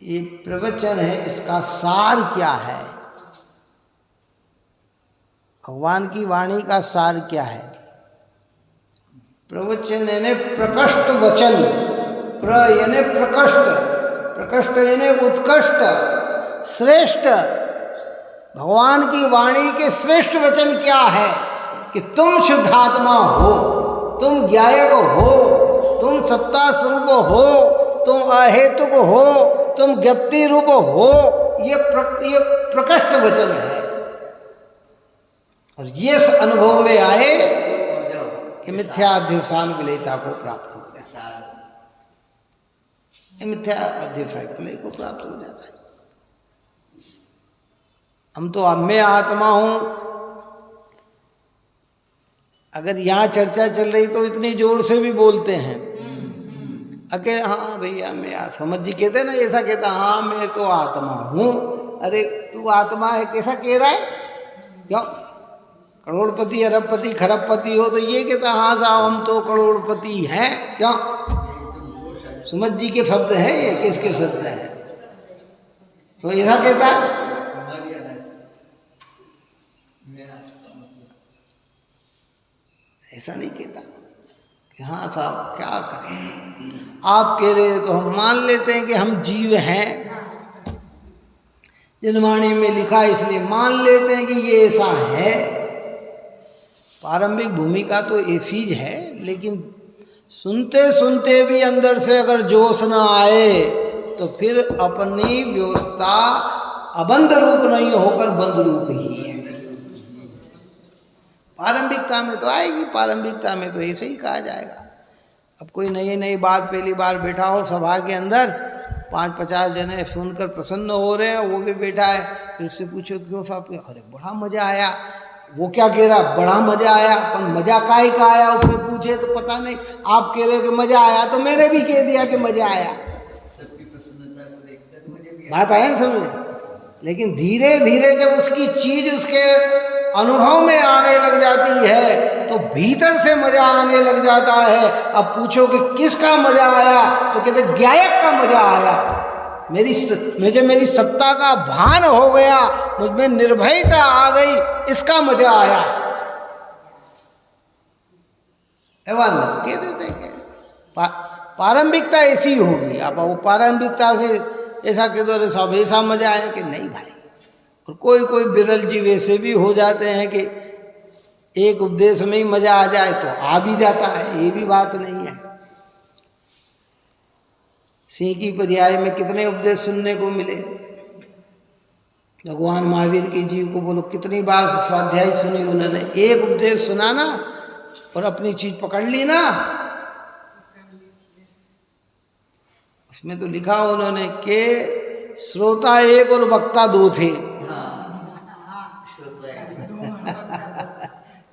ये प्रवचन है, इसका सार क्या है? भगवान की वाणी का सार क्या है? प्रवचन यानी प्रकृष्ट वचन, प्र यानी प्रकृष्ट, प्रकृष्ट यानी उत्कृष्ट, श्रेष्ठ। भगवान की वाणी के श्रेष्ठ वचन क्या है? कि तुम शुद्धात्मा हो, तुम ज्ञायक हो, तुम सत्ता स्वरूप हो, तुम अहेतुक हो, तुम ज्ञप्ति रूप हो। ये प्रकृष्ट वचन है। और ये अनुभव में आए कि मिथ्याध्यासान विलयता को प्राप्त हो जाता है, मिथ्याध्यासान विलय को प्राप्त हो जाता है। हम तो अब मैं आत्मा हूं, अगर यहाँ चर्चा चल रही तो इतनी जोर से भी बोलते हैं अके हाँ भैया मैं, समझ जी कहते ना, ऐसा कहता हाँ मैं तो आत्मा हूँ। अरे तू आत्मा है कैसा कह रहा है? क्यों? करोड़पति अरबपति खरबपति हो तो ये कहता हाँ साहब हम तो करोड़पति हैं। क्यों? सुमत जी के शब्द हैं ये, किसके शब्द हैं? तो ऐसा कहता है? ऐसा नहीं कहता कि हाँ साहब क्या करें, आप कह रहे तो हम मान लेते हैं कि हम जीव हैं, जनवाणी में लिखा इसलिए मान लेते हैं कि ये ऐसा है। प्रारंभिक भूमिका तो ऐसी है, लेकिन सुनते सुनते भी अंदर से अगर जोश न आए तो फिर अपनी व्यवस्था अबंध रूप नहीं होकर बंद रूप ही है। प्रारंभिकता में तो आएगी, प्रारंभिकता में तो ऐसे ही कहा जाएगा। अब कोई नई बात पहली बार बैठा हो सभा के अंदर, 5-50 जने सुनकर प्रसन्न हो रहे हैं, वो भी बैठा है, फिर उससे पूछो क्यों साहब? अरे बड़ा मजा आया। वो क्या कह रहा? बड़ा मजा आया। पर मजा काहे का आया उससे पूछे तो पता नहीं। आप कह रहे हो कि मजा आया तो मैंने भी कह दिया कि मजा आया। बात आया ना समझ? लेकिन धीरे धीरे जब उसकी चीज उसके अनुभव में आने लग जाती है तो भीतर से मजा आने लग जाता है। अब पूछो कि किसका मजा आया तो कहते ज्ञायक का मजा आया। मुझे मेरी सत्ता का भान हो गया, मुझमें निर्भयता आ गई, इसका मजा आया। कह देते हैं प्रारंभिकता ऐसी होगी। आप वो प्रारंभिकता से ऐसा कह दो अरे सब ऐसा मजा आया कि नहीं भाई। और कोई बिरल जी वैसे भी हो जाते हैं कि एक उपदेश में ही मजा आ जाए तो आ भी जाता है, ये भी बात नहीं है। सिंह की पर्याय में कितने उपदेश सुनने को मिले। भगवान महावीर के जीव को बोलो कितनी बार स्वाध्याय सुनी उन्होंने, एक उपदेश सुना ना और अपनी चीज पकड़ ली ना। उसमें तो लिखा उन्होंने कि श्रोता एक और वक्ता दो थे।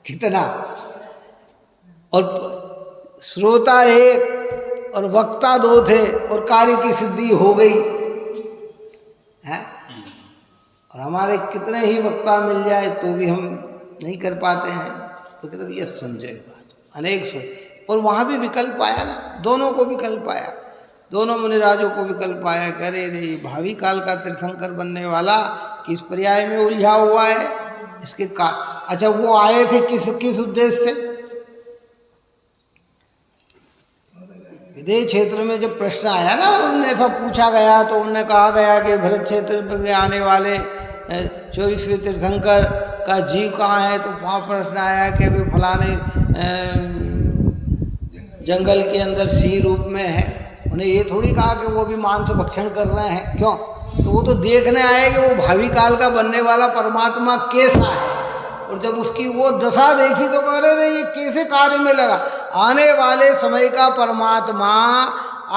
कितना? और श्रोता एक और वक्ता दो थे और कार्य की सिद्धि हो गई है। और हमारे कितने ही वक्ता मिल जाए तो भी हम नहीं कर पाते हैं। तो कहते भैया समझो बात अनेक सोच। और वहाँ भी विकल्प आया ना, दोनों को विकल्प आया, दोनों मुनिराजों को विकल्प आया। कह रहे भावी काल का तीर्थंकर बनने वाला किस पर्याय में उलझा हुआ है। इसके अच्छा वो आए थे किस उद्देश्य से? विदेश क्षेत्र में जब प्रश्न आया ना, उन्हें ऐसा पूछा गया तो उन्हें कहा गया कि भरत क्षेत्र में आने वाले 24वें तीर्थंकर का जीव कहाँ है, तो वहाँ प्रश्न आया कि अभी फलाने जंगल के अंदर सिंह रूप में है। उन्हें ये थोड़ी कहा कि वो भी मांस भक्षण कर रहे हैं, क्यों? तो वो तो देखने आए कि वो भावी काल का बनने वाला परमात्मा कैसा है, और जब उसकी वो दशा देखी तो कह रहे ये कैसे कार्य में लगा। आने वाले समय का परमात्मा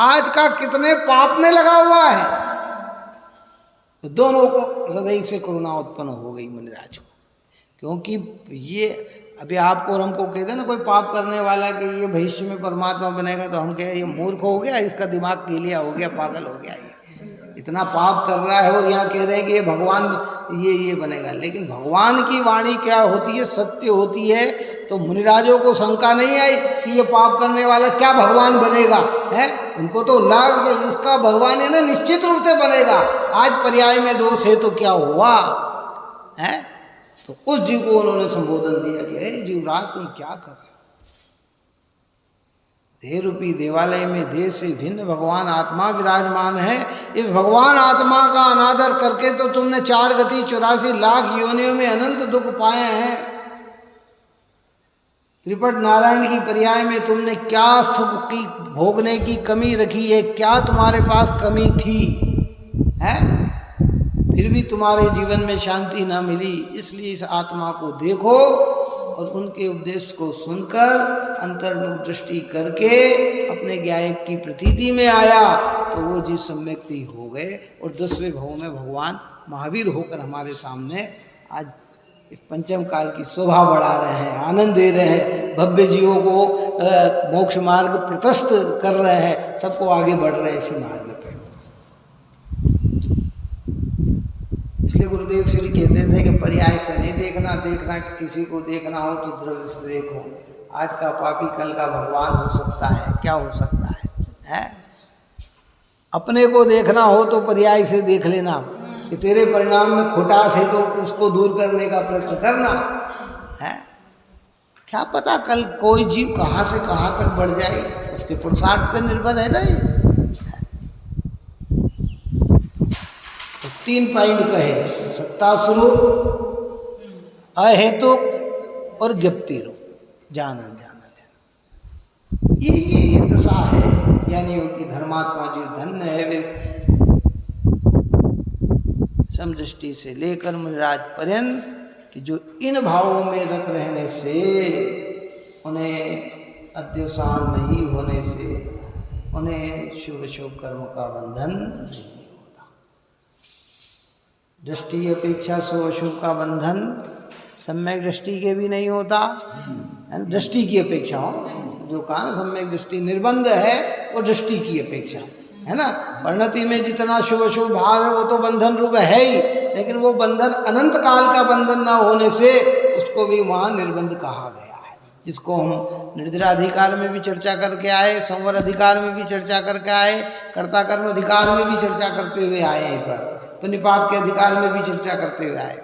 आज का कितने पाप में लगा हुआ है। तो दोनों को हृदय से करुणा उत्पन्न हो गई मुनिराज को, क्योंकि ये अभी आपको और हमको कहते ना कोई पाप करने वाला कि ये भविष्य में परमात्मा बनेगा, तो हम कहे ये मूर्ख हो गया, इसका दिमाग कीलिया हो गया, पागल हो गया, ये इतना पाप कर रहा है और यहाँ कह रहे हैं कि ये भगवान ये बनेगा। लेकिन भगवान की वाणी क्या होती है? सत्य होती है। तो मुनिराजों को शंका नहीं आई कि ये पाप करने वाला क्या भगवान बनेगा, है? उनको तो लाग इसका भगवान है ना, निश्चित रूप से बनेगा। आज पर्याय में दोष है तो क्या हुआ, है? तो उस जीव को उन्होंने संबोधन दिया कि हे जीवराज, तुम क्या कर रहे हो? देह रूपी देवालय में देह से भिन्न भगवान आत्मा विराजमान है। इस भगवान आत्मा का अनादर करके तो तुमने 4 गति 84 लाख योनियों में अनंत दुख पाए हैं। त्रिपट नारायण की पर्याय में तुमने क्या सुख की भोगने की कमी रखी है? क्या तुम्हारे पास कमी थी, है? फिर भी तुम्हारे जीवन में शांति ना मिली। इसलिए इस आत्मा को देखो और उनके उपदेश को सुनकर अंतर्मुख दृष्टि करके अपने ज्ञायक की प्रतीति में आया तो वो जीव सम्यक्ति हो गए और 10वें भाव में भगवान महावीर होकर हमारे सामने आज इस पंचम काल की शोभा बढ़ा रहे हैं, आनंद दे रहे हैं, भव्य जीवों को मोक्ष मार्ग प्रशस्त कर रहे हैं, सबको आगे बढ़ रहे हैं इसी मार्ग पे। इसलिए गुरुदेव श्री कहते थे कि पर्याय से नहीं देखना, देखना किसी को देखना हो तो द्रव्य से देखो। आज का पापी कल का भगवान हो सकता है, क्या हो सकता है? अपने को देखना हो तो पर्याय से देख लेना कि तेरे परिणाम में खोटास है तो उसको दूर करने का प्रयत्न करना है। क्या पता कल कोई जीव कहाँ से कहाँ तक बढ़ जाए, उसके पुरुषार्थ पर निर्भर है ना ये। तो 3 पॉइंट कहे, सत्ता स्वरूप, अहेतुक और ज्ञप्ति रूप, जानन ये दशा है। यानी कि धर्मात्मा जो धन्य है वे समदृष्टि से लेकर मुनिराज पर्यंत कि जो इन भावों में रत रहने से उन्हें अध्यवसान नहीं होने से उन्हें शुभ शुभ कर्म का बंधन नहीं होता। दृष्टि अपेक्षा शुभ शुभ का बंधन सम्यक दृष्टि के भी नहीं होता। दृष्टि की अपेक्षा हो, जो कहा ना सम्यक दृष्टि निर्बंध है वो दृष्टि की अपेक्षा है ना। परिणति में जितना शुभ शुभ भाव है वो तो बंधन रूप है ही, लेकिन वो बंधन अनंत काल का बंधन ना होने से उसको भी वहाँ निर्बंध कहा गया है, जिसको हम निर्जराधिकार में भी चर्चा करके आए, संवर अधिकार में भी चर्चा करके आए, कर्ता कर्म अधिकार में भी चर्चा करते हुए आए, इस पर पुण्य पाप के अधिकार में भी चर्चा करते हुए आए।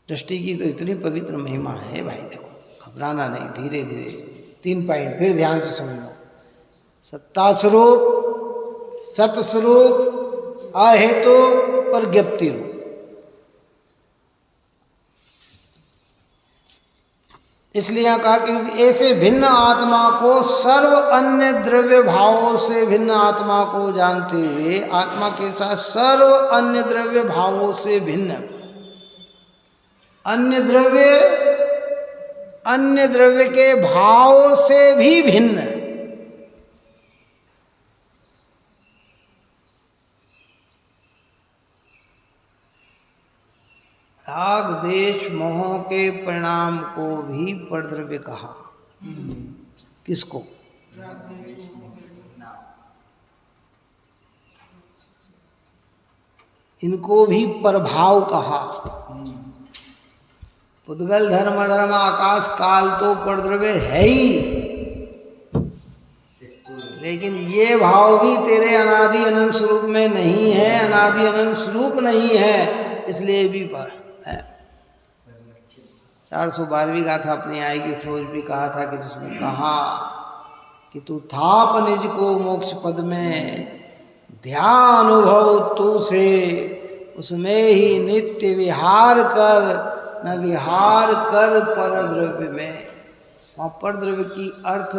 दृष्टि की तो इतनी पवित्र महिमा है भाई, देखो घबराना नहीं, धीरे धीरे 3 पॉइंट फिर ध्यान से समझ लो। सत्ता स्वरूप, सत स्वरूप, अहेतुक और ज्ञप्ति रूप। इसलिए यहाँ कहा कि ऐसे भिन्न आत्मा को सर्व अन्य द्रव्य भावों से भिन्न आत्मा को जानते हुए, आत्मा के साथ सर्व अन्य द्रव्य भावों से भिन्न, अन्य द्रव्य के भाव से भी भिन्न, राग देश मोह के परिणाम को भी परद्रव्य कहा। किसको? इनको भी प्रभाव कहा। पुद्गल धर्म धर्म आकाश काल तो परद्रव्य है ही, लेकिन ये भाव भी तेरे अनादि अनंत स्वरूप में नहीं है, अनादि अनंत स्वरूप नहीं है, इसलिए भी पर है। 412वीं गाथा अपनी आएगी। फिरोज भी कहा था कि जिसमें कहा कि तू थाप निज को मोक्ष पद में, ध्यान अनुभव तू से, उसमें ही नित्य विहार कर, न विहार कर पर द्रव्य में। वहाँ पर द्रव्य की अर्थ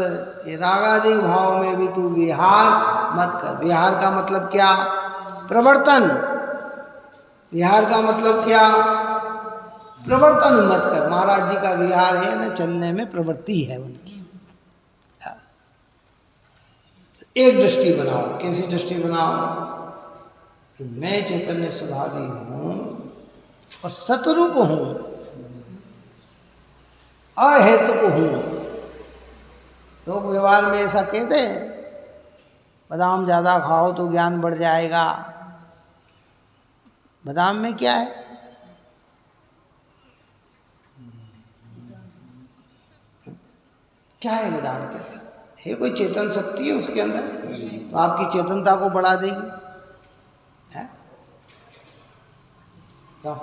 रागादि भाव में भी तू विहार मत कर। विहार का मतलब क्या? प्रवर्तन। विहार का मतलब क्या? प्रवर्तन मत कर। महाराज जी का विहार है ना, चलने में प्रवृत्ति है उनकी। एक दृष्टि बनाओ। कैसी दृष्टि बनाओ? कि मैं चैतन्य स्वभावी हूँ और सतरूप हूँ, अहेतुक हूँ। लोग व्यवहार में ऐसा कहते हैं, बादाम ज़्यादा खाओ तो ज्ञान बढ़ जाएगा। बादाम में क्या है? क्या है बादाम के अंदर? है कोई चेतन शक्ति है उसके अंदर? तो आपकी चेतनता को बढ़ा देगी। क्या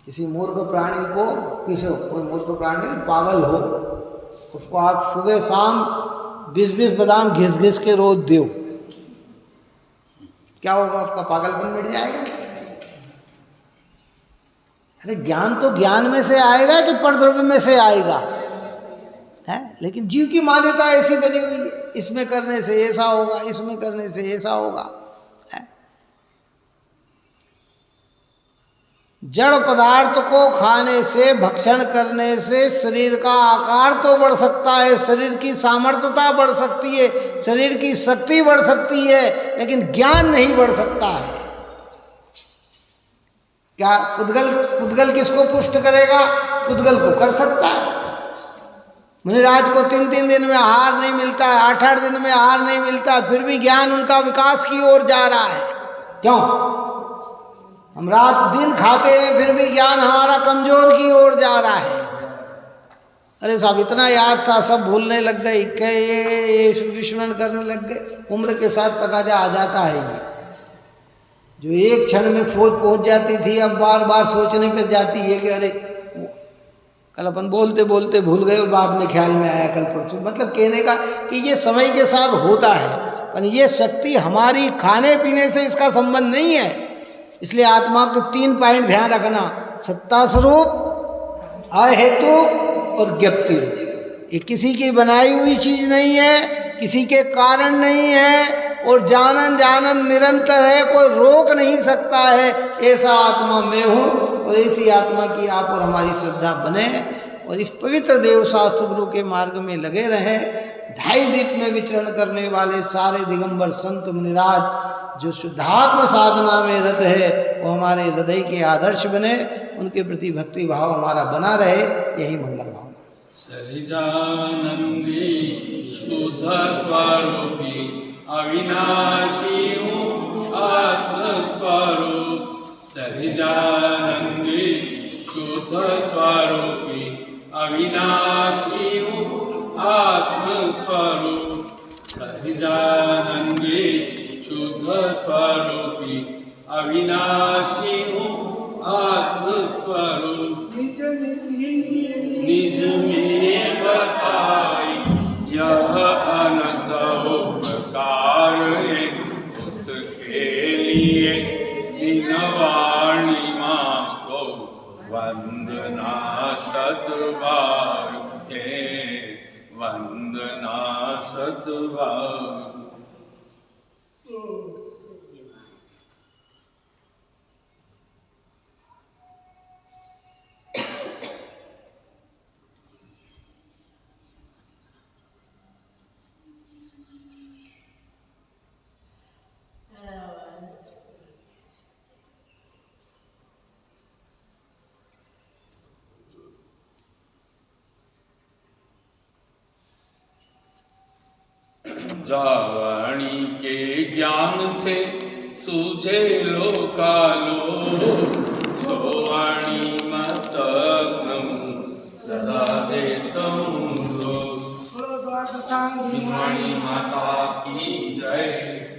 किसी मूर्ख प्राणी को, किसी कोई मूर्ख प्राणी पागल हो, उसको आप सुबह शाम 20-20 बादाम घिस घिस के रोज दो, क्या होगा? उसका पागलपन मिट जाएगा। अरे ज्ञान तो ज्ञान में से आएगा कि परद्रव्य में से आएगा? है, लेकिन जीव की मान्यता ऐसी बनी हुई है, इसमें करने से ऐसा होगा, इसमें करने से ऐसा होगा। जड़ पदार्थ को खाने से, भक्षण करने से शरीर का आकार तो बढ़ सकता है, शरीर की सामर्थ्यता बढ़ सकती है, शरीर की शक्ति बढ़ सकती है, लेकिन ज्ञान नहीं बढ़ सकता है। क्या पुद्गल किसको पुष्ट करेगा? पुद्गल को कर सकता है। मुनिराज को 3-3 दिन में आहार नहीं मिलता है, 8-8 दिन में आहार नहीं मिलता है, फिर भी ज्ञान उनका विकास की ओर जा रहा है। क्यों? हम रात दिन खाते हैं, फिर भी ज्ञान हमारा कमजोर की ओर जा रहा है। अरे साहब, इतना याद था, सब भूलने लग गए, ये विस्मरण करने लग गए। उम्र के साथ तकाजा आ जाता है। ये जो एक क्षण में फौज पहुंच जाती थी, अब बार बार सोचने पर जाती है कि अरे कल अपन बोलते बोलते भूल गए और बाद में ख्याल में आया कल परसों। मतलब कहने का कि ये समय के साथ होता है, पर ये शक्ति हमारी खाने पीने से इसका संबंध नहीं है। इसलिए आत्मा के 3 पॉइंट ध्यान रखना: सत्ता स्वरूप, अहेतुक और ज्ञप्ति रूप। ये किसी की बनाई हुई चीज नहीं है, किसी के कारण नहीं है, और जानन जानन निरंतर है, कोई रोक नहीं सकता है। ऐसा आत्मा मैं हूँ, और ऐसी आत्मा की आप और हमारी श्रद्धा बने, और इस पवित्र देव शास्त्र गुरु के मार्ग में लगे रहें। 2.5 दीप में विचरण करने वाले सारे दिगंबर संत मुनिराज जो शुद्धात्म साधना में रत है, वो हमारे हृदय के आदर्श बने, उनके प्रति भक्ति भाव हमारा बना रहे। यही मंगल भावना। सहजानंदी शुद्ध स्वरूपी अविनाशी हूँ आत्मस्वरूप। सहजानंदी शुद्ध स्वरूपी अविनाशी हूँ आत्मस्वरूप। सहजानंदी शुद्ध स्वरूपी अविनाशी हूँ आत्मस्वरूप। निज में बताई यह अनंत उपकार है, उसके लिए जिनवाणी माँ को वंदना सतबार है, वंदना सतबार। जावाणी के ज्ञान से सूझे लोकालो, सोवाणी मस्तक नमो सदा देशम। वाणी माता की जय।